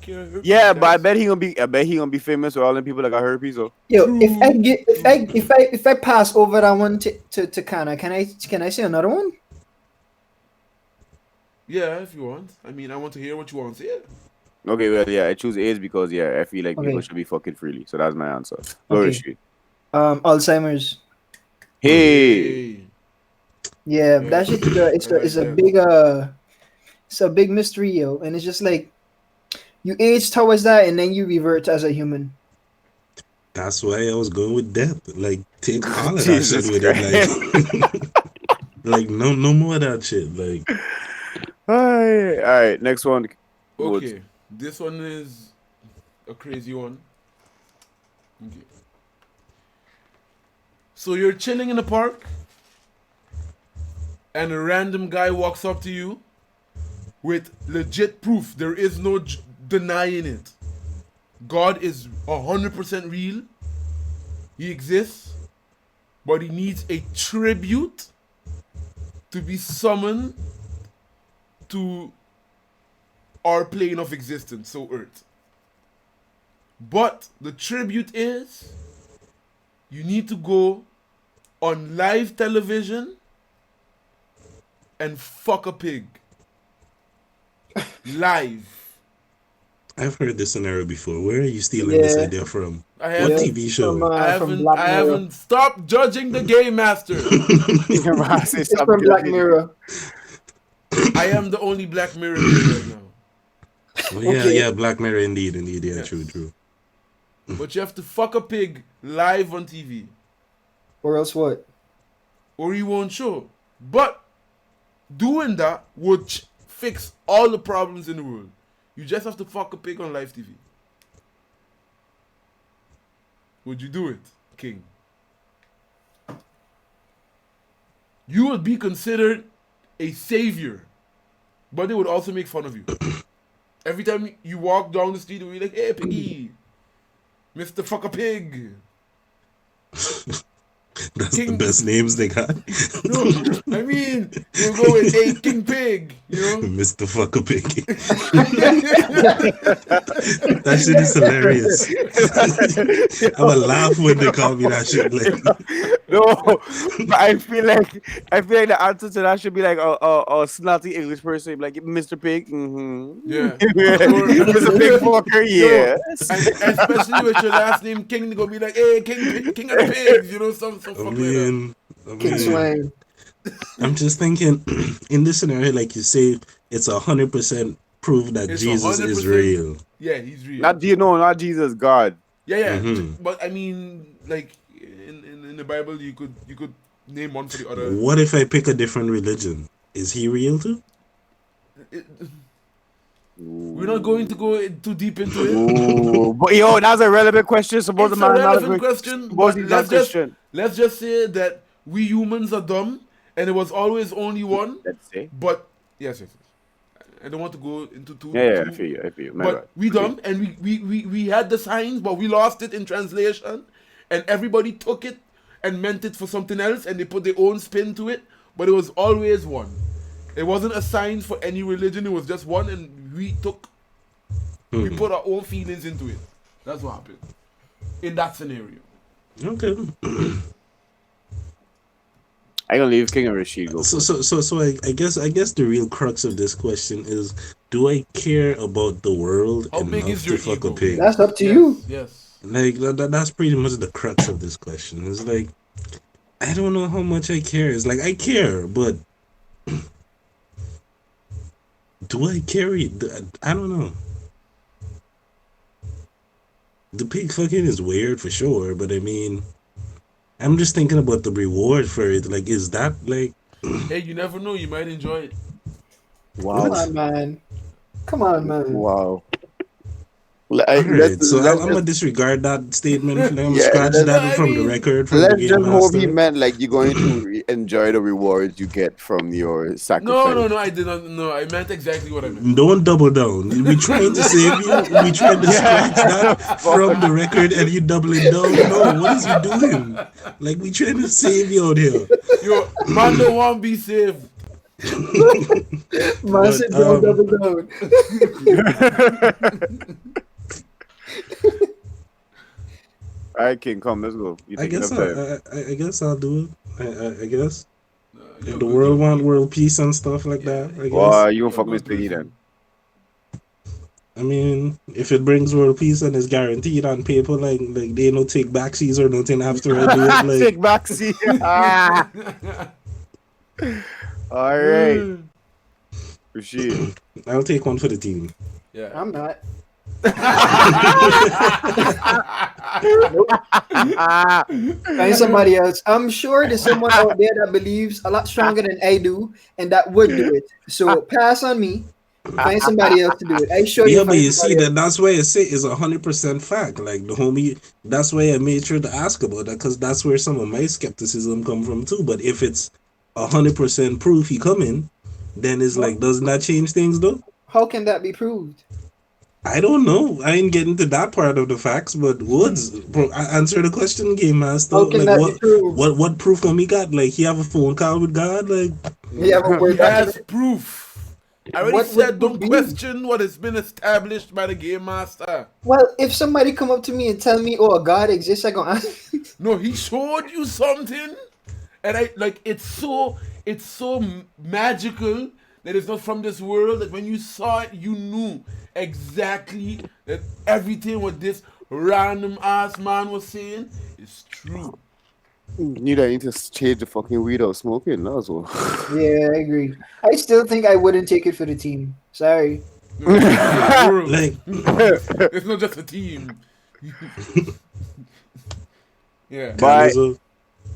care of herpes, Yeah, but guys. I bet he gonna be famous with all them people that got herpes. So Yo, if I True. get if I pass over that one to Kana, can I say another one? Yeah, if you want. I mean, I want to hear what you want to say. okay, well, yeah, I choose AIDS because yeah, I feel like people Okay. should be fucking freely. So that's my answer. Go Okay. Rashid. Alzheimer's. Hey, Hey. Yeah, Yeah, that shit I like that. it's a big mystery, yo, and it's just like you age towards that and then you revert as a human. that's why I was going with death. Like, take all of that shit Jesus with it. Christ. Like no more of that shit. Like, All right, next one. Woods. Okay, this one is a crazy one. Okay. So you're chilling in the park, and a random guy walks up to you with legit proof. There is no denying it. God is 100% real. He exists, but he needs a tribute to be summoned to our plane of existence, so Earth. But the tribute is you need to go on live television and fuck a pig. live. I've heard this scenario before. Where are you stealing this Yeah. idea from? I What haven't, TV show? From Black I Mirror. haven't stopped judging the game master. It's from Black Mirror. I am the only Black Mirror here right now. Oh, yeah, Okay. yeah, Black Mirror, indeed. Yeah, Yes. true. But you have to fuck a pig live on TV, Or else what? or he won't show. But doing that would fix all the problems in the world. You just have to fuck a pig on live TV. Would you do it, King? You would be considered a savior, but they would also make fun of you. Every time you walk down the street, they'll be like, "Hey, piggy, Mr. Fuck a Pig." That's King- the best names they got. No, I mean, you go with a King Pig, you know? Mr. Fucker Pig. That shit is hilarious. I would laugh when they call me that shit. Like, No, but I feel like the answer to that should be like a snotty English person, like Mr. Pig. Mm-hmm. Yeah. Mr. Pig fucker, yes. And especially with your last name King, they gonna be like, "Hey, King of the Pigs," you know, some I fuck like that. mean, King Swang. I'm just thinking, in this scenario, like you say, it's 100% proof that It's Jesus is 100%. real. Yeah, he's real. Not Jesus, God. Yeah. Mhm. But I mean, like in the Bible, you could name one for the other. What if I pick a different religion? Is he real too? We're not going to go too deep into it. Ooh, but yo, that's a relevant question. Suppose It's the a man not relevant question. Suppose But he's not Christian. let's just say that we humans are dumb, and it was always only one. Let's say. But yes. I don't want to go into too. Yeah, too- I feel you. My But bad. we dumb, and we had the signs, but we lost it in translation, and everybody took it and meant it for something else, and they put their own spin to it. But it was always one. It wasn't a sign for any religion. It was just one, and we put our own feelings into it. That's what happened in that scenario. Okay. I gonna leave King and Rashid go. So I guess the real crux of this question is, do I care about the world How big enough is to your fuck a ego? pig? That's up to you. Yes. Like that's pretty much the crux of this question. It's like, I don't know how much I care. It's like I care, but do I carry? I don't know. The pig fucking is weird for sure, but I mean, I'm just thinking about the reward for it. Like, is that like? Hey, you never know. You might enjoy it. Come on, man. Come on, man. Wow. Alright, so I'm gonna disregard that statement. I'm gonna Yeah, scratch let's- that from the record. From the Let's game just hope he master. meant like you're going to enjoy the rewards you get from your sacrifice. No. I did not. No, I meant exactly what I meant. Don't double down. We trying to save you. We trying to scratch that from the record, and you doubling down. No, what is you doing? Like, we trying to save you out here. Yo, man don't want to be saved. Man said don't double down. All right, King, come, let's go. You I take guess enough time. I guess I'll do it. I guess Yo, if the world want world peace and stuff like that. I guess. Well, you gonna fuck Good Miss Piggy person. then? I mean, if it brings world peace and is guaranteed on paper, like they no take backsies or nothing after I do it. Like, Take back seat. All right, Rashid. I'll take one for the team. Yeah. I'm not. Find somebody else. I'm sure there's someone out there that believes a lot stronger than I do, and that would do it. So pass on me. Find somebody else to do it. I show you. Yeah, but find you see somebody that that's why I say is 100% fact. Like the homie, that's why I made sure to ask about that, because that's where some of my skepticism come from too. But if it's 100% proof he coming, then it's like, doesn't that change things though? else. How can that be proved? I don't know. I ain't getting to that part of the facts, but Woods, bro, answer the question, game master. How can Like that be proved? what proof homie got? Like he have a phone call with God? Like You have a word He back has proof. I already What said would don't be? question what has been established by the game master. Well, if somebody come up to me and tell me, "Oh, a God exists," I go, No, he showed you something, and I like it's so magical that is not from this world, that when you saw it, you knew exactly that everything what this random ass man was saying is true. You need to change the fucking weed out smoking. That's all. Yeah, I agree. I still think I wouldn't take it for the team. Sorry. No, it's the world. Like, It's not just a team. Yeah. But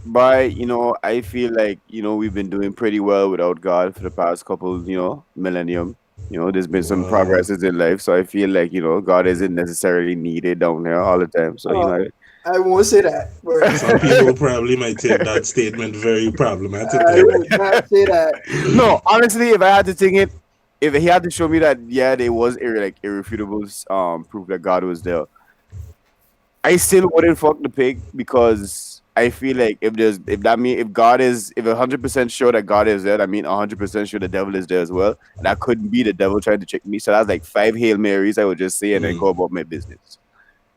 Kanuzo, I feel like, we've been doing pretty well without God for the past couple, millennium. There's been some wow. progresses in life, so I feel like, God isn't necessarily needed down there all the time. So, I won't say that. Some people probably might take that statement very I problematically. would not say that. no, honestly, if I had to think it, if he had to show me that, yeah, there was irrefutable proof that God was there, I still wouldn't fuck the pig because I feel like if 100% sure that God is there, I mean 100% sure the devil is there as well. And that couldn't be the devil trying to trick me. So that's like 5 Hail Marys I would just say and then go about my business.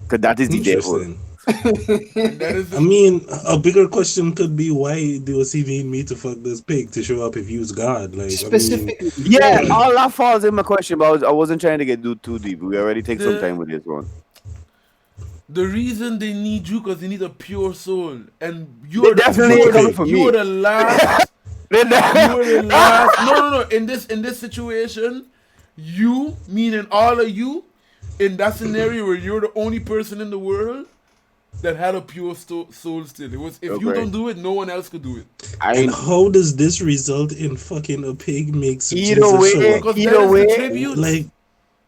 Because that is the devil. Interesting. And that is I mean, a bigger question could be why does he need me to fuck this pig to show up if he's God? Like, Specifically. Yeah, all that falls in my question, but I wasn't trying to get too deep. We already take some The- time with this one. the reason they need you because they need a pure soul, and you They are definitely you are coming for you me. are the last. You are the last. No. In this situation, you meaning all of you, in that scenario where you're the only person in the world that had a pure soul still. It was if you Okay. don't do it, no one else could do it. and how does this result in fucking a pig makes Either Jesus way, show up? Because Either that is way, the tribute. Like,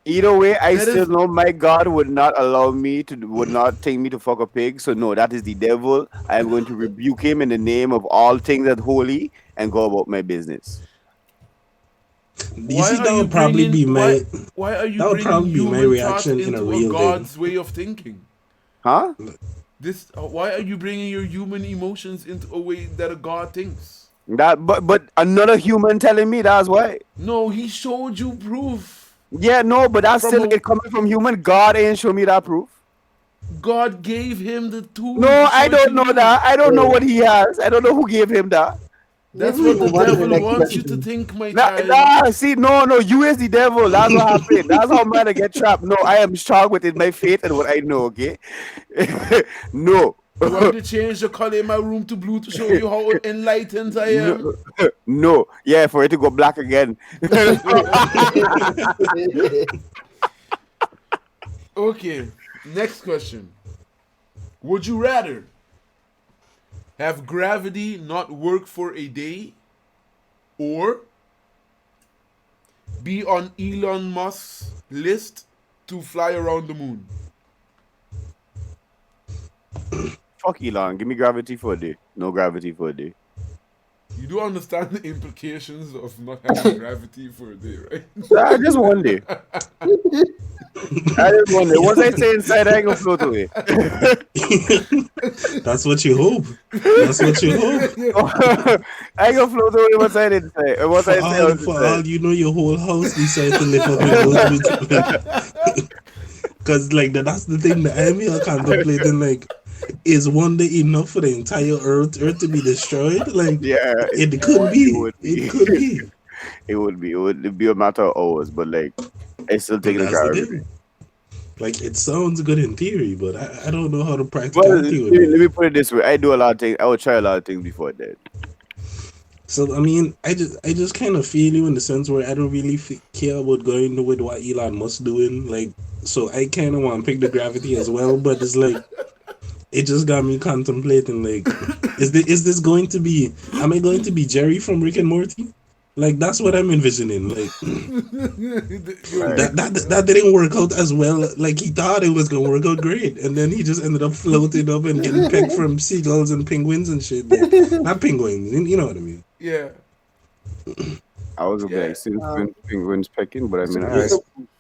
Either way, I That still is- know my God would not would not take me to fuck a pig. So no, that is the devil. I am going to rebuke him in the name of all things that holy and go about my business. you see, that would probably be my why are you that would bringing probably be my human thoughts reaction in a into real God's thing. way of thinking? Huh? Why are you bringing your human emotions into a way that a God thinks? But another human telling me that's why. No, he showed you proof. Yeah, no, but that's From still a- it coming from human. God ain't show me that proof. God gave him the tool. No, to I show it don't to know you. that. I don't know what he has. I don't know who gave him that. That's Maybe what the move on to the devil next wants you to question. think, my Nah, child. see, no, you is the devil. That's what happened. That's how man I get trapped. No, I am strong within my faith and what I know, okay? No. You want me to change the color in my room to blue to show you how enlightened I am? No. Yeah, for it to go black again. Okay, next question. Would you rather have gravity not work for a day or be on Elon Musk's list to fly around the moon? Fuck Elon. Give me gravity for a day. No gravity for a day. You do understand the implications of not having gravity for a day, right? Just one day. I just one day. Once I stay inside, I ain't gonna float away. That's what you hope. That's what you hope. I ain't gonna float away once I inside. Once I stay For all outside. you know, your whole house decides to live up with those. Because like that's the thing that I'm here contemplating. Like, is one day enough for the entire Earth to be destroyed? Like, Yeah, it could be. would be. It could be. It would be a matter of hours, but like I still take the That's the gravity. thing. Like, it sounds good in theory, but I don't know how the Well, practicality would be. let me put it this way: I do a lot of things. I would try a lot of things before that. So I mean, I just kind of feel you in the sense where I don't really care about going with what Elon Musk doing. Like, so I kind of want to pick the gravity as well, but it's like it just got me contemplating. Like, is this going to be? Am I going to be Jerry from Rick and Morty? Like, that's what I'm envisioning. Like, that didn't work out as well. Like, he thought it was gonna work out great, and then he just ended up floating up and getting pegged from seagulls and penguins and shit. Like, not penguins, you know what I mean? Yeah. I was gonna be like, since penguins pecking, but I mean, all right.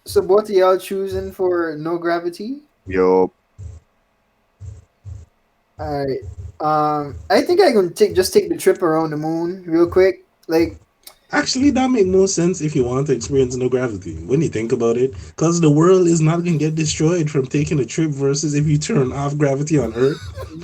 So both of y'all choosing for no gravity? Yo, All right. I think I can take the trip around the moon real quick. Like, Actually, that make more sense if you want to experience no gravity. When you think about it, because the world is not gonna get destroyed from taking a trip versus if you turn off gravity on Earth.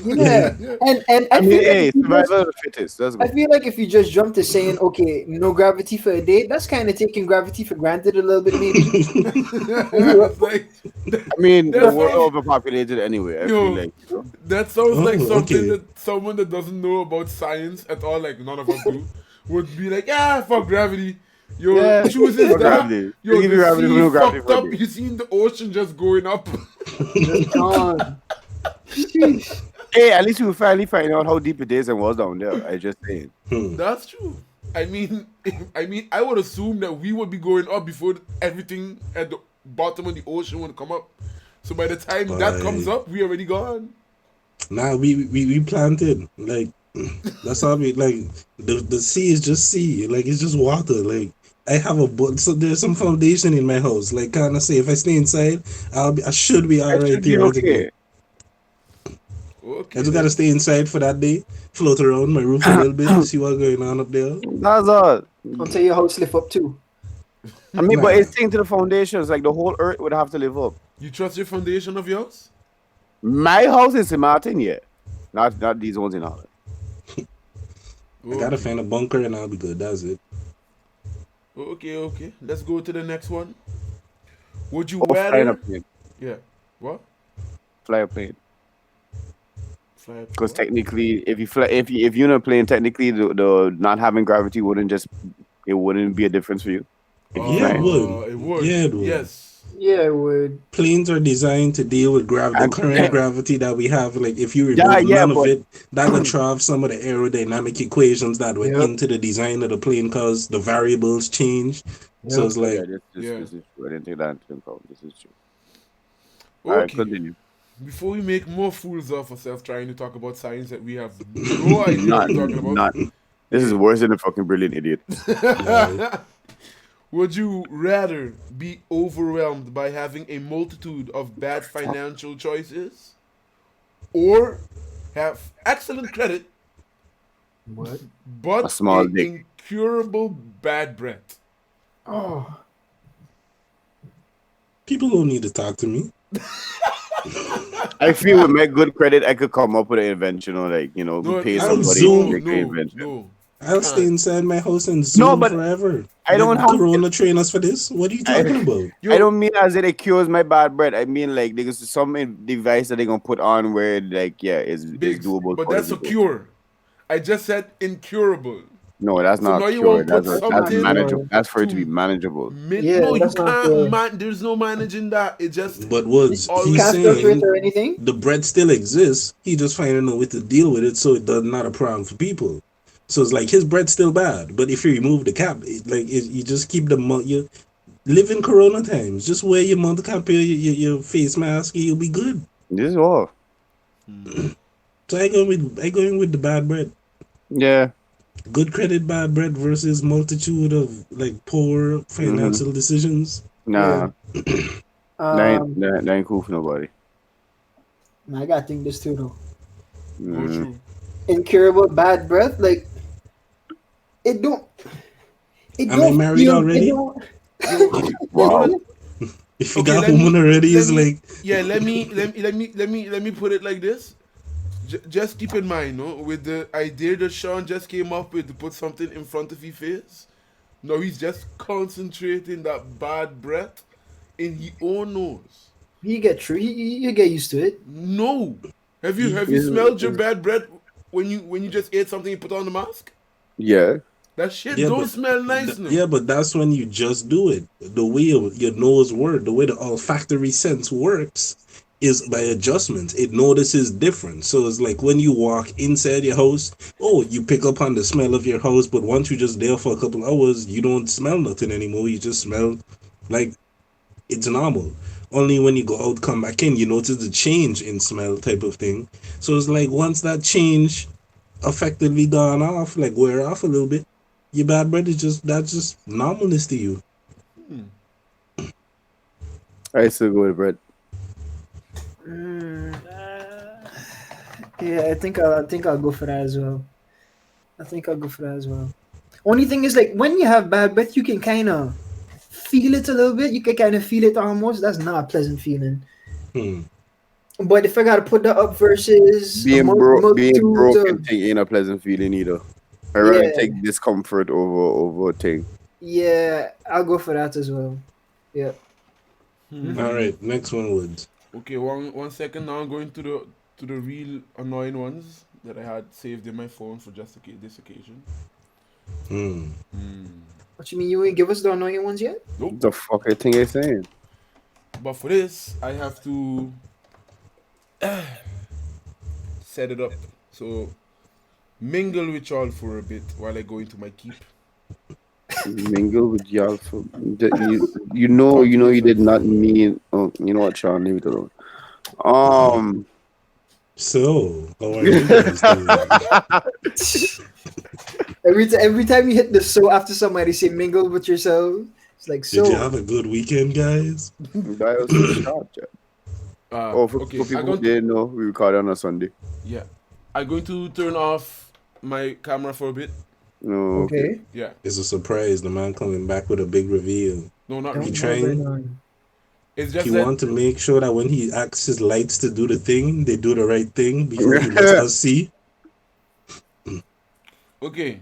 Yeah, Like, and I I mean, feel like hey, if you just survival of the fittest. Let's I go. feel like if you just jump to saying, okay, no gravity for a day, that's kind of taking gravity for granted a little bit, maybe. It's like I mean, that we're sounds overpopulated anyway. I feel yo, like, you know. that sounds like oh, something okay. that someone that doesn't know about science at all, like none of us do, would be like, ah, fuck gravity. Yo, Yeah, chooses no that. gravity. You Yo, give the me gravity for sea no gravity fucked for a up. day. You seen the ocean just going up. Just gone. Sheesh. Hey, at least we finally find out how deep it is and what's down there. I just saying. Hmm. That's true. I mean, I would assume that we would be going up before everything at the bottom of the ocean would come up. So by the time that comes But up, we already gone. nah, we planted like that's how we like the sea is just sea, like it's just water. Like I have a boat, so there's some foundation in my house. Like kind of say, if I stay inside, I should be I all right should be theoretically. okay. I Okay just gotta then. stay inside for that day, float around my roof a little bit, see what's going on up there. That's all. Until your house lift up too. I mean, but Nah, it's thing to the foundations. Like the whole earth would have to live up. You trust your foundation of yours? My house is in Martin, yeah. Not these ones in Holland. I gotta Okay. find a bunker and I'll be good. That's it. Okay. Let's go to the next one. Would you Or flying a rather? plane. Yeah. What? Fly a plane. Fly up Because what? technically, if you fly, if you're in a plane, technically the not having gravity wouldn't be a difference for you if you're Yeah, it flying. would. It would. Yeah, it would. Yes. Yeah, it would. Planes are designed to deal with the And current gravity that we have. Like if you yeah, remove yeah, none of but it, that could throw off some of the aerodynamic equations that went Yep. into the design of the plane because the variables change. So Yep. it's oh yeah, like, Yeah. this is true. I didn't take that into account. This is true. All right, Okay. continue. Before we make more fools of ourselves trying to talk about science that we have no idea what Not we're talking about. not. This is worse than a fucking brilliant idiot. Would you rather be overwhelmed by having a multitude of bad financial choices or have excellent credit What? but A small dick. incurable bad breath? Oh. people don't need to talk to me. I feel with my good credit, I could come up with an invention or No, pay I'll somebody to zoom. make an invention. You I'll stay can't. inside my house and No, zoom but forever. I don't Let have. Corona train us for this. What are you talking about? I don't mean as it cures my bad breath. I mean like there's some device that they're gonna put on where like is Biggs, doable but for the that's a people. cure. I just said incurable. No, that's So now not you cure. won't put That's Not something manageable. sure. That's for it to be to manageable. Yeah, no, you that's not can't sure. man. There's no managing that. It just But Woods, You he's always. can't filter it saying or anything. the bread still exists. He just finding a way to deal with it so it does not a problem for people. So it's like his bread's still bad, but if you remove the cap, you just keep you live in Corona times. Just wear your mouth cap, your face mask, and you'll be good. This is all. So I go in with the bad bread. Yeah. Good credit bad bread versus multitude of like poor financial decisions. Nah. Um, That ain't cool for nobody. I gotta think this too though. Go Mm. through. Incurable bad breath, like it don't. It Am I don't married feel. It already? don't. You know Wow. that. If you Okay, got woman already, let is me. like Yeah, let me put it like this. Just keep in mind, no, with the idea that Sean just came up with to put something in front of his face. No, he's just concentrating that bad breath in his own nose. You get through. You get used to it. No, have you He- smelled your bad breath when you just ate something you put on the mask? Yeah. That shit yeah, don't but smell nice, no. yeah, but that's when you just do it. The way your nose works, the way the olfactory sense works, is by adjustments. It notices different. So it's like when you walk inside your house, oh, you pick up on the smell of your house, but once you're just there for a couple hours, you don't smell nothing anymore. You just smell like it's normal. Only when you go out, come back in, you notice the change in smell type of thing. So it's like once that change effectively gone off, like wear off a little bit, your bad breath is that's just normalness to you. I still go with bread. Yeah, I think I'll go for that as well. I think I'll go for that as well. Only thing is, like, when you have bad breath, you can kind of feel it a little bit. You can kind of feel it almost. That's not a pleasant feeling. But if I gotta put that up versus a Being multitude broken of, thing ain't a pleasant feeling either. I rather Yeah. take discomfort over a thing. yeah, I'll go for that as well. Yeah. All right, next one, Woods. Okay, one second. Now I'm going to the real annoying ones that I had saved in my phone for just this occasion. What you mean? You ain't give us the annoying ones yet? What the fuck I think I saying? But for this, I have to set it up. So mingle with y'all for a bit while I go into my keep. Mingle with y'all for you know you did not mean. Oh, you know what, Sean? Leave it alone. So, how are you guys doing? Every time you hit the so after somebody say mingle with yourself, it's like so. Did you have a good weekend, guys? That was so short, yeah. For Okay, people who didn't know, we recorded on a Sunday. Yeah, I'm going to turn off my camera for a bit. No, Okay. Yeah. It's a surprise. The man coming back with a big reveal. No, not Don't really. He trying. know. It's just He that want to make sure that when he asks his lights to do the thing, they do the right thing before he lets us see. okay.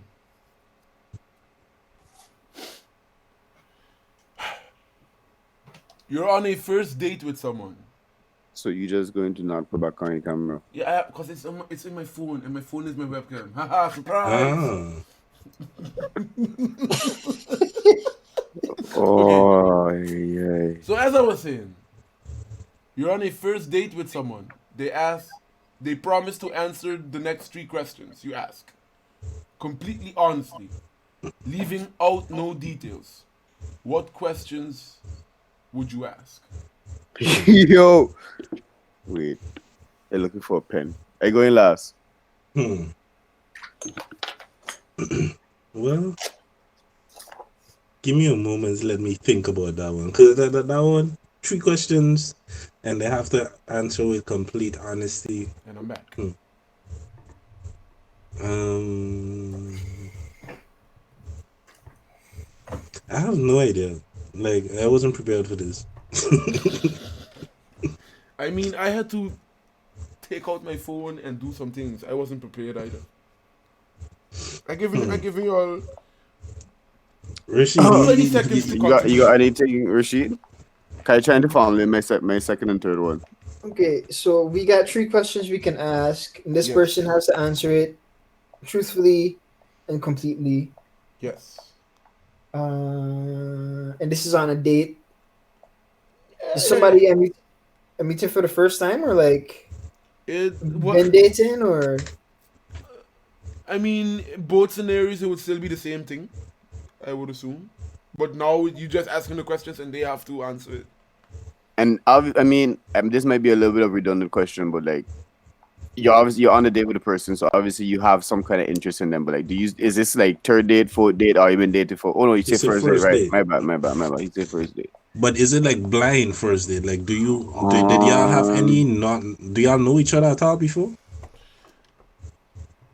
You're on a first date with someone. So you just going to not put back on your camera? Yeah, because it's in my phone, and my phone is my webcam. Haha, surprise! Oh, yeah. So as I was saying, you're on a first date with someone. They promise to answer the next 3 questions you ask. Completely honestly. Leaving out no details. What questions would you ask? Yo, wait. They're looking for a pen. Are you going last? Well, give me a moment. Let me think about that one. Because that one, 3 questions, and they have to answer with complete honesty. And I'm back. I have no idea. Like, I wasn't prepared for this. I mean, I had to take out my phone and do some things. I wasn't prepared either. I'm giving you all Rashid, 20 seconds to You got contribute. anything, Rashid? Can I try to follow my second and third one? Okay, so we got 3 questions we can ask, and this Yes. person has to answer it truthfully and completely. Yes. And this is on a date. Is somebody I meeting for the first time, or like been dating, or I mean, both scenarios it would still be the same thing, I would assume. But now you just asking the questions and they have to answer it. And I mean, this might be a little bit of a redundant question, but like, you're on a date with a person, so obviously you have some kind of interest in them. But like, is this like 3rd date, 4th date, or you been dated for? Oh no, you said It's a first date, first right? date. My bad. You said first date. But is it like blind first date? Like, did y'all have any do y'all know each other at all before?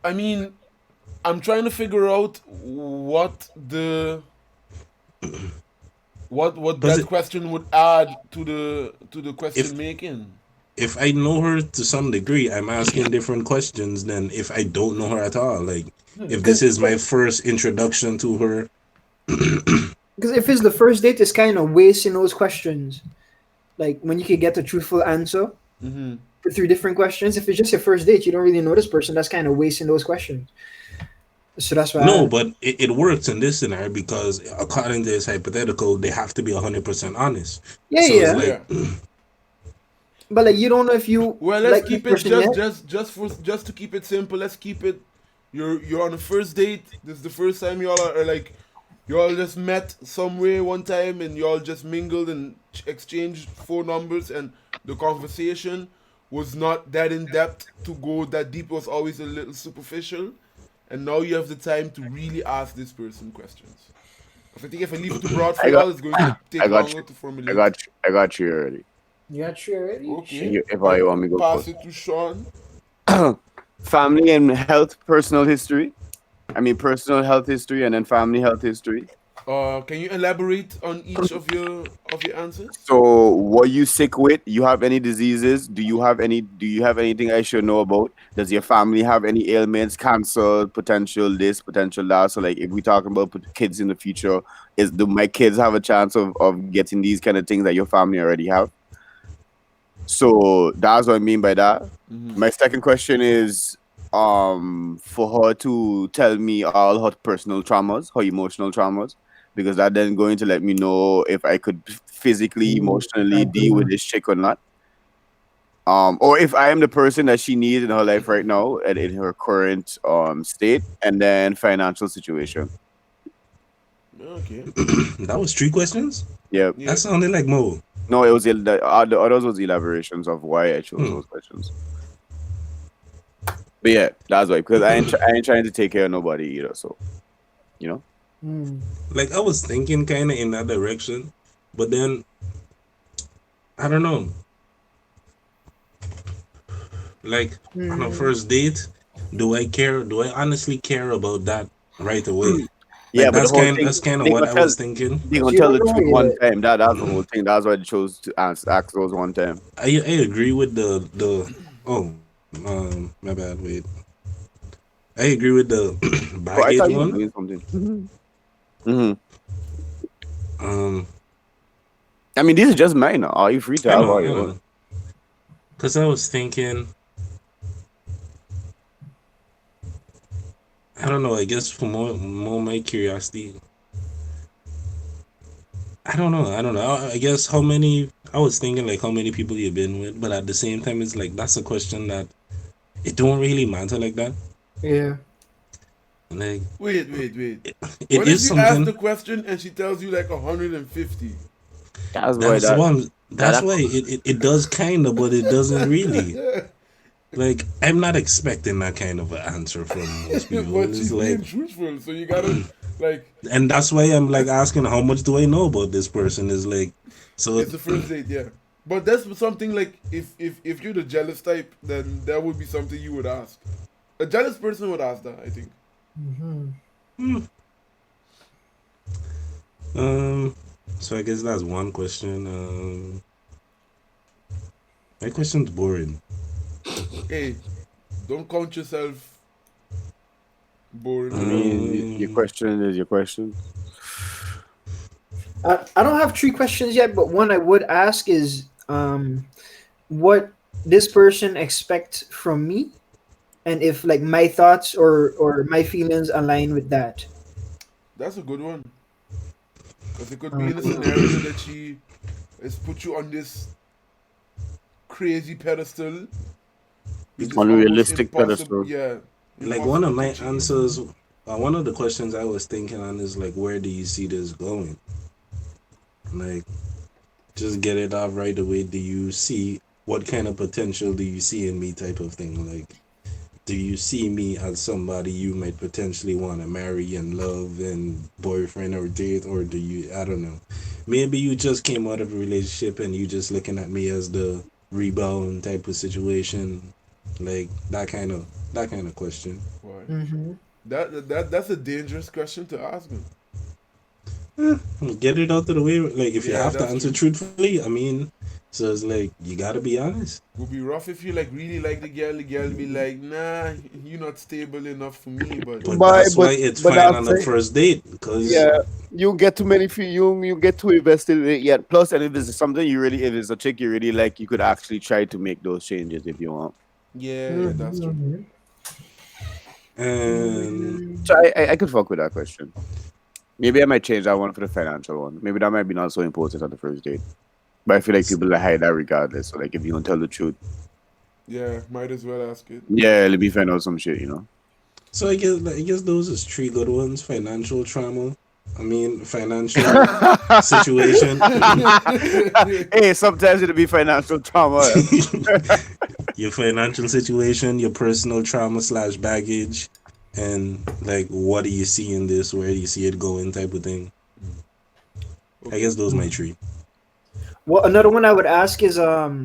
I mean, I'm trying to figure out what that question would add to the question making. If I know her to some degree, I'm asking different questions than if I don't know her at all. Like, if this is my first introduction to her. because if it's the first date, it's kind of wasting those questions. Like when you can get a truthful answer for 3 different questions. If it's just your first date, you don't really know this person. That's kind of wasting those questions. So that's why. No, but it works in this scenario because according to this hypothetical, they have to be 100% honest. Yeah, so yeah. It's like, but like you don't know if you. Well, let's like keep this it person just to keep it simple. Let's keep it. You're on the first date. This is the first time y'all are like, y'all just met somewhere one time and y'all just mingled and exchanged phone numbers and the conversation was not that in depth to go that deep. It was always a little superficial, and now you have the time to really ask this person questions. I think if I leave it too broad for y'all, it's going to take longer to formulate. I got you already. You got you already? Okay. If I want me to go pass first. it to Sean. Family and health, personal history. I mean, personal health history and then family health history. Can you elaborate on each of your answers? So, were you sick with? You have any diseases? Do you have any? Do you have anything I should know about? Does your family have any ailments, cancer, potential this, potential that? So, like, if we talking about kids in the future, do my kids have a chance of getting these kind of things that your family already have? So that's what I mean by that. Mm-hmm. My second question is for her to tell me all her personal traumas, her emotional traumas, because that then going to let me know if I could physically, emotionally deal with this chick or not. Or if I am the person that she needs in her life right now and in her current state, and then financial situation. Okay. That was 3 questions. Yeah. Yeah. That sounded like more. No, it was the others was elaborations of why I chose Hmm. those questions. But yeah, that's why because I ain't trying to take care of nobody either. So, you know. Like I was thinking kind of in that direction, but then I don't know. Like on a first date, do I care? Do I honestly care about that right away? Yeah, Like but the whole thing that's kind of what I was thinking. they gonna You tell don't the know truth one yet. time. That's the whole thing. That's why they chose to ask those one time. I agree with the oh my bad, wait. I agree with the Oh, I baggage thought you were one. doing something. Mm-hmm. Um, I mean, these are just mine. Now. Are you free to I have know, all I your own? know. Cause I was thinking, I don't know. I guess for more my curiosity, I don't know. I guess how many. I was thinking like how many people you've been with, but at the same time, it's like that's a question that it don't really matter like that. Yeah. Like Wait. it What if is you ask the something. question and she tells you like 150? That's why That's one. That's that why it does kind of, but it doesn't really. Like I'm not expecting that kind of an answer from most people. But It's she's like, being truthful, so you gotta like and that's why I'm like asking how much do I know about this person? Is like, so it's the first date, yeah. But that's something like if you're the jealous type, then that would be something you would ask. A jealous person would ask that, I think. um, so I guess that's one question. My question's boring. Hey, don't count yourself boring I enough. mean, your Um, question is your question. I don't have 3 questions yet, but one I would ask is what this person expects from me, and if like my thoughts or my feelings align with that. That's a good one. Because it could be in a Um, scenario that she has put you on this crazy pedestal with this almost Unrealistic impossible, pedestal. yeah, like one impossible of to my achieve. answers, one of the questions I was thinking on is like, where do you see this going? Like, just get it out right away. Do you see what kind of potential do you see in me, type of thing? Like, do you see me as somebody you might potentially want to marry and love and boyfriend or date, or do you? I don't know. Maybe you just came out of a relationship and you just looking at me as the rebound type of situation, like that kind of question. Why? mhm. That's a dangerous question to ask him. Get it out of the way. Like if you Yeah, have to that's answer true. truthfully, I mean, so it's like you gotta be honest. Would be rough if you like really like the girl be like, nah, you're not stable enough for me, but But that's why it's But fine that's on the it. first date because Yeah, you get too many you get too invested in it yet. Plus, and if it's something you really, if it's a chick you really like, you could actually try to make those changes if you want. yeah, that's true. Mhm. and So I could fuck with that question. Maybe I might change that one for the financial one. Maybe that might be not so important on the first date. But I feel like people that hide that regardless. So like if you don't tell the truth, Yeah, might as well ask it. yeah, let me find out some shit, you know. so I guess those is 3 good ones. Financial trauma. I mean, financial situation. Hey, sometimes it'll be financial trauma. Your financial situation, your personal trauma slash baggage, and like what do you see in this? Where do you see it going? Type of thing. I Okay. guess those my 3. Well, another one I would ask is what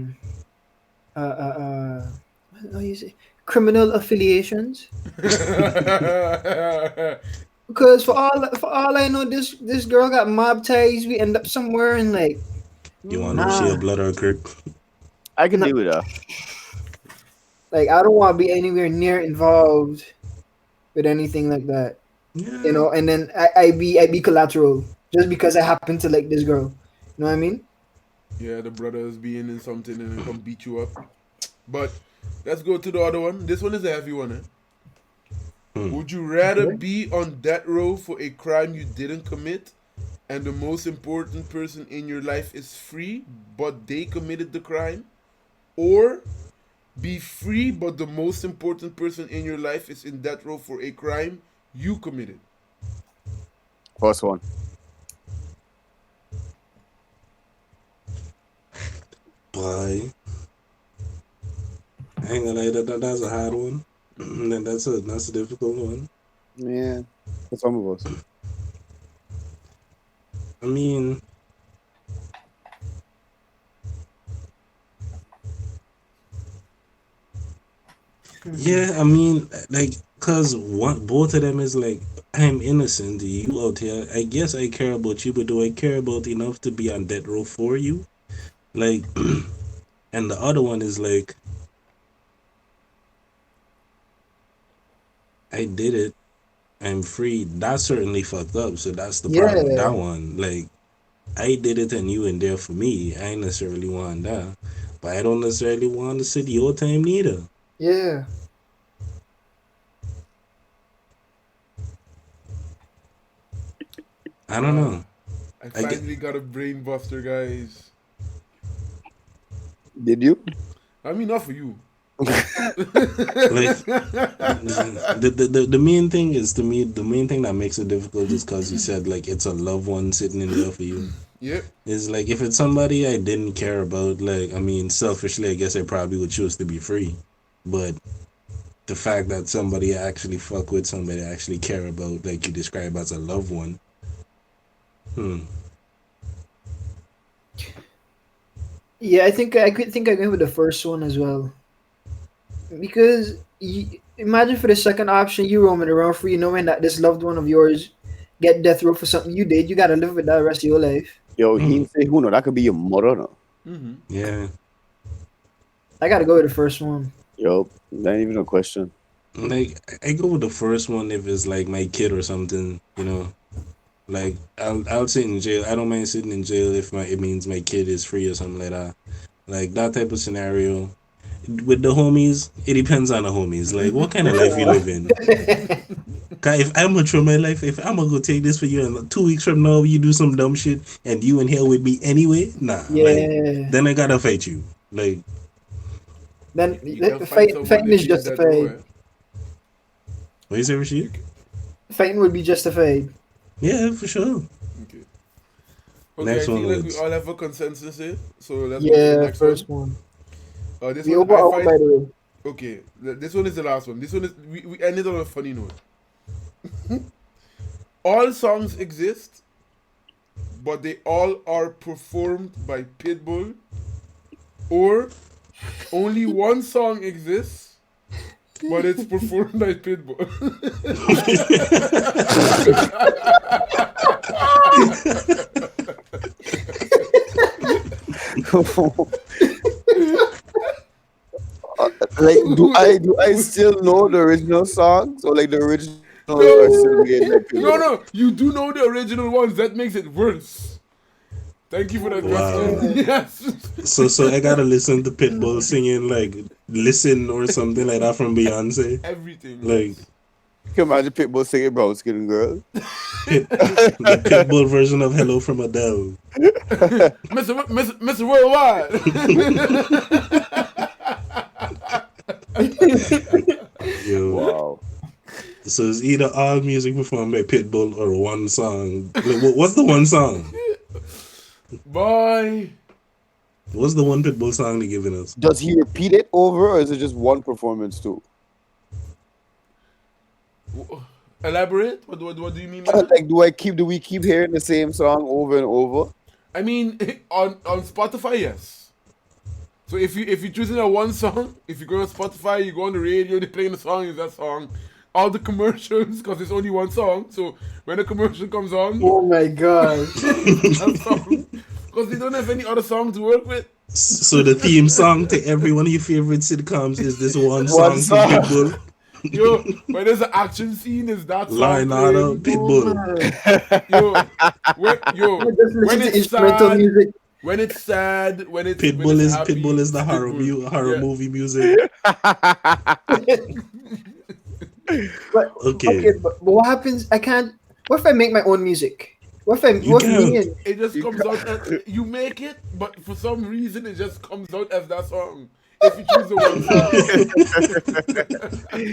do you say? criminal affiliations. Because for all I know, this girl got mob ties. We end up somewhere and like, You want to know she a nah, blood or Kirk? I can nah, deal with that. like I don't want to be anywhere near involved with anything like that. You Yeah. know, and then I be collateral just because I happen to like this girl. You know what I mean? Yeah, the brothers being in something and then come beat you up. But let's go to the other one. This one is a heavy one, eh? Would you rather Okay. be on death row for a crime you didn't commit and the most important person in your life is free but they committed the crime? Or be free but the most important person in your life is in death row for a crime you committed? First one. Boy, I ain't gonna lie, that's a hard one. That's a difficult one. Yeah. For some of us. I mean, yeah, I mean, like, cause both of them is like, I'm innocent. You out here. I guess I care about you, but do I care about enough to be on death row for you? Like, and the other one is like, I did it. I'm free. That's certainly fucked up. So that's the problem with that Yeah, one. Like, I did it and you in there for me. I ain't necessarily want that. But I don't necessarily want to sit your time neither. yeah. I don't know. I I get finally got a brain buster, guys. Did you? I mean, not for you. like the main thing is, to me, the main thing that makes it difficult is because you said like it's a loved one sitting in there for you. Yep. Is like if it's somebody I didn't care about, like I mean selfishly I guess I probably would choose to be free. But the fact that somebody I actually fuck with, somebody I actually care about, like you describe as a loved one. Yeah, I think I could think I go with the first one as well. Because imagine for the second option, you roaming around free, knowing that this loved one of yours get death row for something you did. You gotta live with that the rest of your life. Yo, he didn't say who no. That could be your mother no. Yeah. I gotta go with the first one. Yo, that ain't even a question. Like I go with the first one if it's like my kid or something, you know. Like I'll sit in jail. I don't mind sitting in jail if it means my kid is free or something like that. Like that type of scenario. With the homies, it depends on the homies. Like what kind of life you live in. 'Cause if I'm gonna try my life, if I'm gonna go take this for you, and 2 weeks from now you do some dumb shit and you in here with me anyway, nah. Like Yeah. then I gotta fight you. Like Then You can the fight fighting somebody is in death row, justified. eh? what you say, Rashid? Fighting would be justified. Yeah, for sure. Okay. Okay, Next I one, feel like we Woods. all have a consensus here. So let's go to the Yeah, next first one. one. This We one over I out, find by the way. okay. This one is the last one. This one is we ended on a funny note. All songs exist, but they all are performed by Pitbull, or only one song exists, but it's performed by Pitbull. Like, do I still know the original songs or like the originals are still made by people? No, you do know the original ones. That makes it worse. Thank you for that Wow. question. Yes. So I gotta listen to Pitbull singing like "Listen" or something like that from Beyonce. Everything. Like Yes. Can you imagine Pitbull singing Brown Skin Girl? The Pitbull version of "Hello" from Adele. Mr. Worldwide. Yo. Wow. So it's either all music performed by Pitbull or one song. Like, what's the one song? Boy. What's the one Pitbull song they giving us? Does he repeat it over or is it just one performance too? Elaborate? What do you mean by that? Like, do we keep hearing the same song over and over? I mean, on Spotify, yes. So if you're choosing a one song, if you go on Spotify, you go on the radio, they playing the song, is that song. All the commercials, because it's only one song. So when the commercial comes on, Oh my gosh. that song, because they don't have any other song to work with. So the theme song to every one of your favorite sitcoms is this one One song from song. Pitbull. Yo, when there's an action scene, is that song Leonardo playing? Pitbull. Yo, when Just listen to it's instrumental sad, music. when it's sad, when it's Pitbull is happy, Pitbull is the it's horror Pitbull. horror Yeah. movie music. But Okay. but what happens? I can't. What if I make my own music? What if You what if can. me and It just comes out. You make it, but for some reason, it just comes out as that song. If you choose the one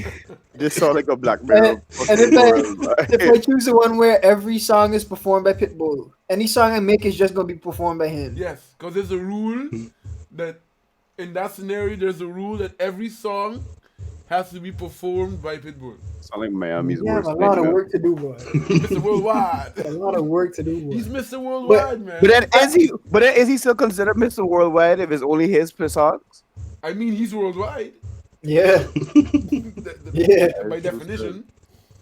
song. This sound like a Black Mirror. and if I choose the one where every song is performed by Pitbull, any song I make is just gonna be performed by him. Yes, because there's a rule that in that scenario, there's a rule that every song has to be performed by Pitbull. Sound like Miami's You have worst a lot of nightmare. work to do, boy. Mr. Worldwide. A lot of work to do, boy. He's Mr. Worldwide, man. But then is he still considered Mr. Worldwide if it's only his songs? I mean, he's worldwide. Yeah. Yeah. By definition.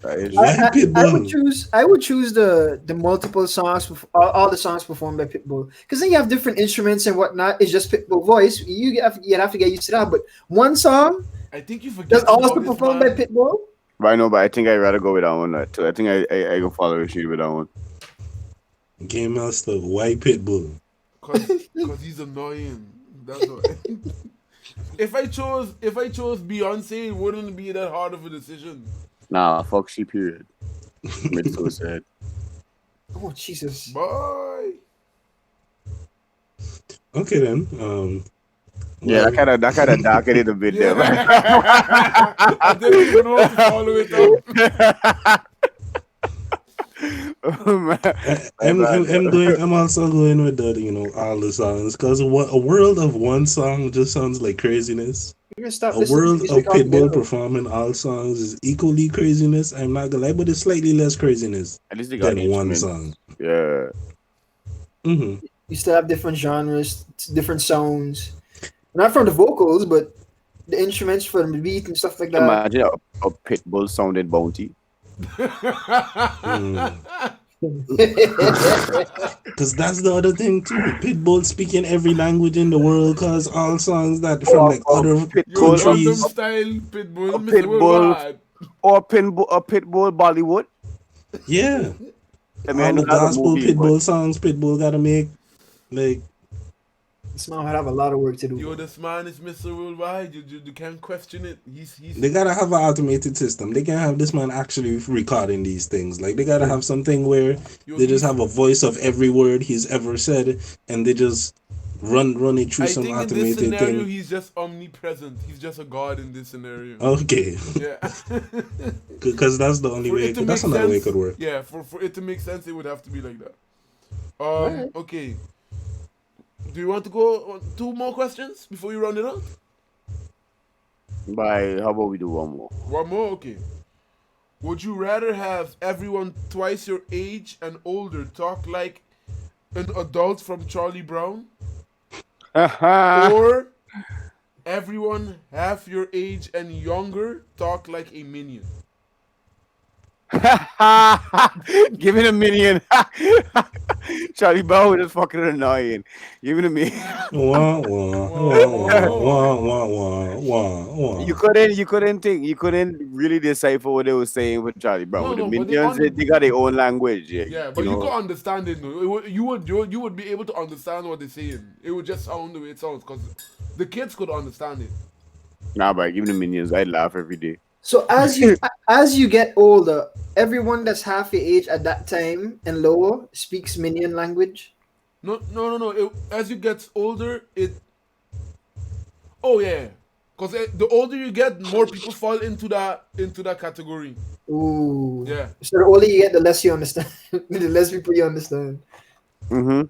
That is I would choose the multiple songs, all the songs performed by Pitbull, because then you have different instruments and whatnot. It's just Pitbull voice. You have to get used to that. But one song I think you forget. that's also about this performed by man. Pitbull. But I know, but I think I'd rather go with that one. Too. I think I go follow Rashid with that one. Game Master, why Pitbull? Because he's annoying. That's why. If I chose Beyonce, it wouldn't be that hard of a decision. Nah, fuck she period. Commit suicide. Oh Jesus! Boy. Okay then. Yeah, that kind of darkened it a bit there. Man. I didn't even know how to follow it up. Oh, man. I'm also going with the all the songs, because a world of one song just sounds like craziness. You're gonna stop A listening to world of music Pitbull altogether. performing all songs is equally craziness. I'm not gonna lie, but it's slightly less craziness At least they got than one instruments. song. Yeah. Mm-hmm. You still have different genres, different sounds. Not from the vocals, but the instruments for the beat and stuff like that. Imagine a Pitbull sounded Bounty. Because that's the other thing too. Pitbull speaking every language in the world, cause all songs that from like other Yo, Pitbull, Gangnam countries. Style, Pitbull, A Mr. Pitbull. Worldwide. or Pitbull Bollywood. Yeah. I mean, I All know the that's a gospel movie, Pitbull songs Pitbull gotta make. Like, This man would have a lot of work to do. Yo, this man is Mr. Worldwide. You can't question it. He's they gotta have an automated system. They can't have this man actually recording these things. Like, they gotta have something where Yo, they just he's- have a voice of every word he's ever said, and they just run it through I some think in this automated scenario, thing. he's just omnipresent. He's just a god in this scenario. Okay, Yeah. because that's the only For way. it to That's make another way it sense- could work. Yeah, for it to make sense, it would have to be like that. Alright. Okay. Do you want to go on 2 more questions before you round it out? Bye. How about we do one more? 1 more? Okay. Would you rather have everyone twice your age and older talk like an adult from Charlie Brown? Or everyone half your age and younger talk like a minion? Give it a million. Charlie Brown is fucking annoying. Give it a million. Wah, wah, wah, wah, wah, wah, wah, wah. You couldn't really decipher what they were saying with Charlie Brown. No, With no, the but they Minions, they got their own language. Yeah, but you could understand it though. You would be able to understand what they're saying. It would just sound the way it sounds because the kids could understand it. Nah, but give me the Minions. I laugh every day. So as you get older, everyone that's half your age at that time and lower speaks Minion language. No. As you get older, it. Oh yeah, because the older you get, more people fall into that category. Ooh. Yeah. So the older you get, the less you understand. The less people you understand. Mm-hmm.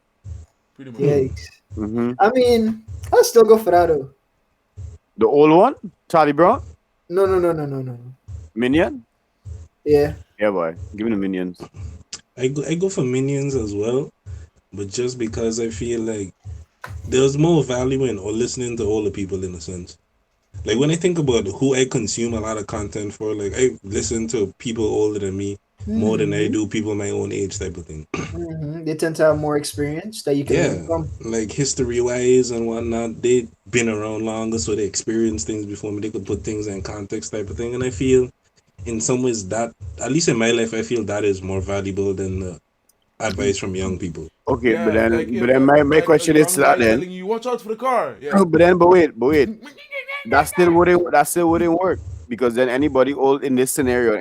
Pretty much. Yikes. Mm-hmm. I mean, I'll still go for that though. The old one? Charlie Brown? No. Minion? Yeah. Yeah, boy. Give me the Minions. I go for Minions as well, but just because I feel like there's more value in or listening to older people in a sense. Like when I think about who I consume a lot of content for, like I listen to people older than me more than I do people my own age type of thing. They tend to have more experience that you can learn Yeah, from. like history wise and whatnot, they been around longer, so they experienced things before me. They could put things in context type of thing, and I feel in some ways that, at least in my life, I feel that is more valuable than advice from young people. Okay, but Yeah, like then, but if then my like a question is young to that guy then. telling you, "Watch out for the car." Yeah. But wait. That still wouldn't work because then anybody old in this scenario,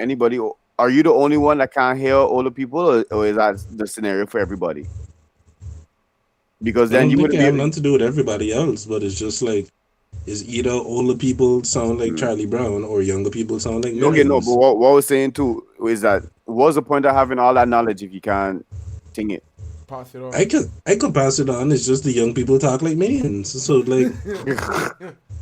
are you the only one that can't hear older people, or is that the scenario for everybody? Because I then don't you think it wouldn't have be. nothing to do with everybody else, but it's just like, is either older people sound like Mm. Charlie Brown or younger people sound like Yeah. Okay, no, but Minions. what I was saying too is that what's the point of having all that knowledge if you can't ting it? Pass it I on. could I could pass it on. It's just the young people talk like minions. So like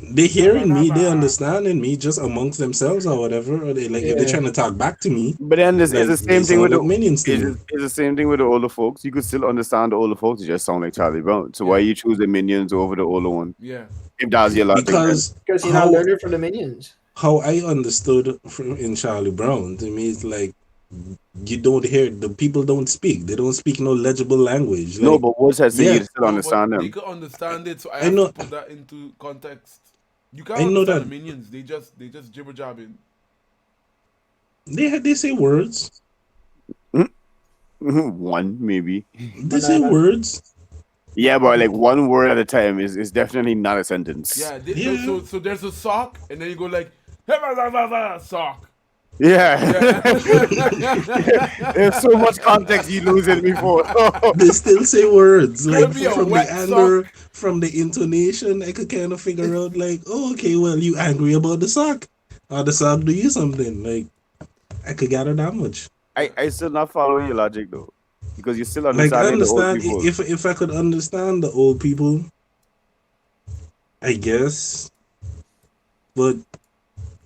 they Nah, nah, hearing nah, me, they nah. understanding me just amongst themselves or whatever. Or they like if they're Yeah. trying to talk back to me, But then this is like the they same thing with sound the like minions to me. it's the same thing with the older folks. You could still understand the older folks, it just sound like Charlie Brown. So why Yeah. you choose the minions over the older one? Yeah. If that's your logic, then Because Because you're not how learning from the minions. how I understood from in Charlie Brown, to me it's like you don't hear the people don't speak. They don't speak no legible language. no. Like But what's that say? yeah, You still No, but understand they them. could understand it, so I I have to know put that into context. You I can't know understand that the minions. They just jibber jabbing. they say words. One maybe. They say Banana. words. Yeah, but like one word at a time is definitely not a sentence. Yeah. No, Yeah. so there's a sock, and then you go like sock. Yeah. Yeah. There's so much context you losing before. They still say words. Could Like be a from the wet sock. anger, from the intonation, I could kind of figure out like, oh, okay, well, you angry about the sock, or the sock do you something. Like I could gather that much. Yeah. I still not following your logic though, because you're still Like I understanding the old understand people. if I could understand the old people, I guess, but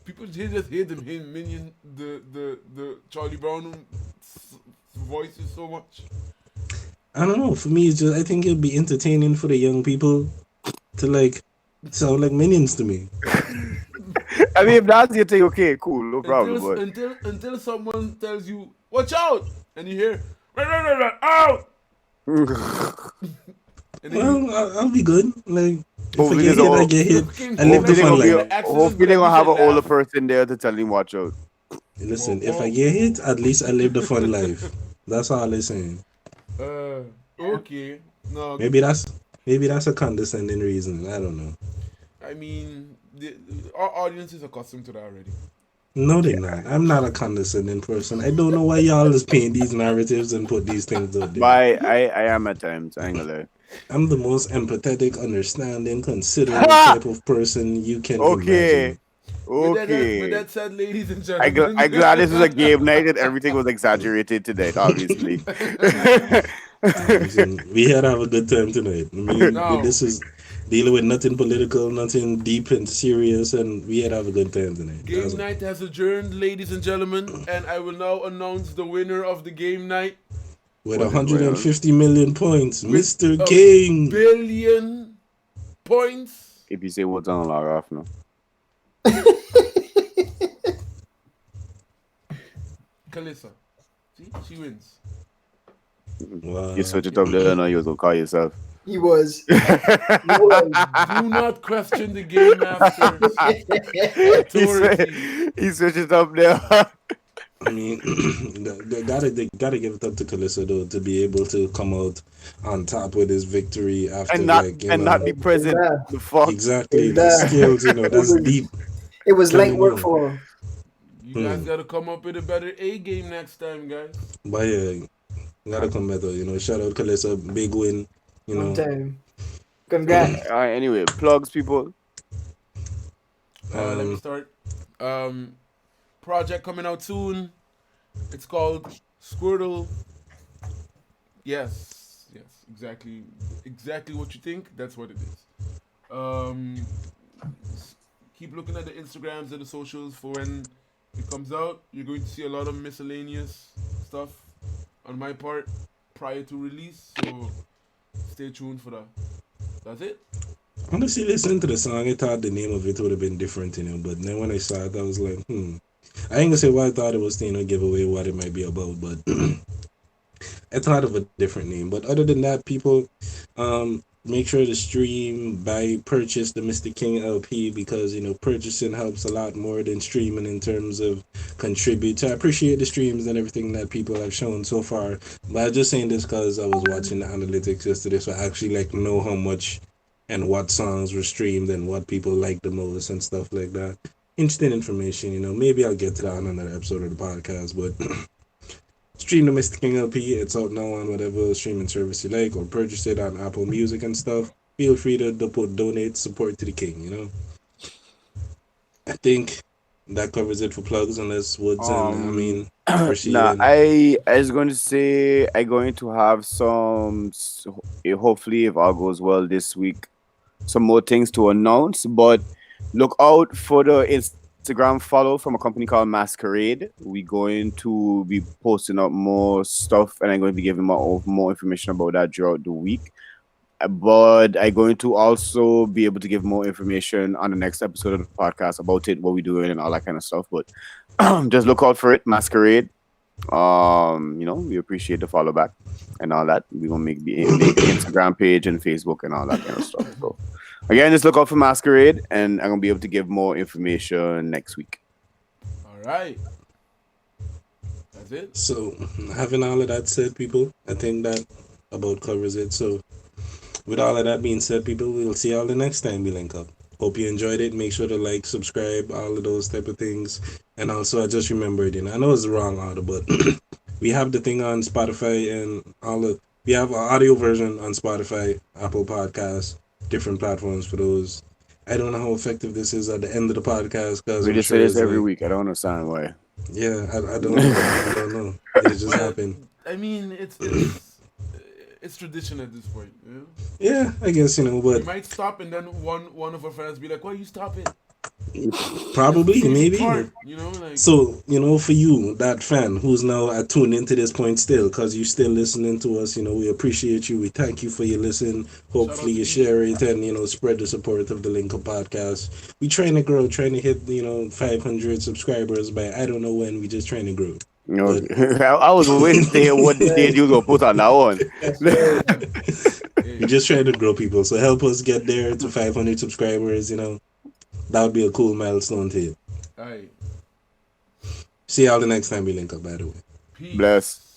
People just hate the minion, the Charlie Brown voices so much. I don't know. For me, it's just I think it'd be entertaining for the young people to like sound like minions to me. I mean, if that's your thing, okay, cool, no problem. Until But until until someone tells you, "Watch out," and you hear, "Run, run, run, run, out," and then you Well, I'll be good. Like if I hopefully get there's hit, I all. get hit. fucking I live the Hopefully they're fun gonna be. life. the access is Hopefully gonna they're be gonna have said an older laugh. person there to tell him watch out. Listen, if I Whoa, get hit, at least I live the fun life. That's all I'm saying. whoa. Okay. No, Maybe that's maybe that's a condescending reason. I don't know. I mean, our audience is accustomed to that already. No, they're not. I'm not a condescending person. I don't know why y'all is paint these narratives and put these things out there. But I am at times. I ain't gonna lie. I'm the most empathetic, understanding, considerate type of person you can Okay. imagine. With Okay. that said, ladies and gentlemen, I glad this was a game night and everything was exaggerated tonight, obviously. Listen, we had to have a good time tonight. I mean, Now, this is dealing with nothing political, nothing deep and serious, and we had to have a good time tonight. That's game all. night has adjourned, ladies and gentlemen, and I will now announce the winner of the game night With What is going on? 150 million points, with Mr. a King. billion points. If you say what's on log off now. Kalissa. See, she wins. Wow. You switch it up there now, you was gonna call yourself. He was. He was. Do not question the game master's authority. He switched it up there. I mean, they gotta give it up to Calissa though to be able to come out on top with his victory after and not like you and know not be present. Yeah. The fuck. exactly the Yeah. skills. You know that's deep. It was light Coming work in. for him. You guys gotta come up with a better A game next time, guys. But yeah, gotta come better. You know, shout out Calissa, big win. You Long know, time. Congrats. All right, anyway, plugs, people. Let me start. Project coming out soon. It's called Squirtle. Yes, exactly what you think. That's what it is. Keep looking at the Instagrams and the socials for when it comes out. You're going to see a lot of miscellaneous stuff on my part prior to release. So stay tuned for that. That's it. Honestly, listening to the song, I thought the name of it would have been different, but then when I saw it, I was like, I ain't gonna say why I thought it was to, give away what it might be about, but I thought of a different name. But other than that, people, make sure to stream, buy, purchase the Mistuh King LP because purchasing helps a lot more than streaming in terms of contribute. So I appreciate the streams and everything that people have shown so far. But I'm just saying this because I was watching the analytics yesterday, so I actually know how much and what songs were streamed and what people like the most and stuff like that. Interesting information. Maybe I'll get to that on another episode of the podcast, but. Stream the Mistuh King LP. It's out now on whatever streaming service you like, or purchase it on Apple Music and stuff. Feel free to donate support to the King. I think that covers it for plugs, unless Woods and Rashid Nah, and I was going to say I'm going to have hopefully if all goes well this week, some more things to announce. But look out for the Instagram follow from a company called Masquerade. We're going to be posting up more stuff, and I'm going to be giving more information about that throughout the week. But I'm going to also be able to give more information on the next episode of the podcast about it, what we're doing, and all that kind of stuff. But just look out for it, Masquerade. We appreciate the follow back and all that. We're gonna make the Instagram page and Facebook and all that kind of stuff. So again, just look out for Masquerade, and I'm gonna be able to give more information next week. All right. That's it. So, having all of that said, people, I think that about covers it. So, with all of that being said, people, we'll see y'all the next time we link up. Hope you enjoyed it. Make sure to like, subscribe, all of those type of things. And also, I just remembered, I know it's the wrong order, but we have the thing on Spotify and we have an audio version on Spotify, Apple Podcasts, different platforms for those. I don't know how effective this is at the end of the podcast because We just say this every week. I don't understand why. Yeah, I don't know. I don't know. It just happened. I mean, it's tradition at this point. Yeah, I guess We but might stop, and then one of our friends be like, "Why are you stopping?" probably, maybe. Part, So, for you, that fan who's now tuned into this point still, because you're still listening to us, we appreciate you. We thank you for your listen. Hopefully you share it and, spread the support of the Link Up podcast. We trying to grow, trying to hit, 500 subscribers by I don't know when. We just trying to grow. I was waiting to hear what date you gonna put on that one. We're just trying to grow, people. So help us get there to 500 subscribers, That would be a cool milestone to hit. All right. See y'all the next time we link up, by the way. Peace. Bless.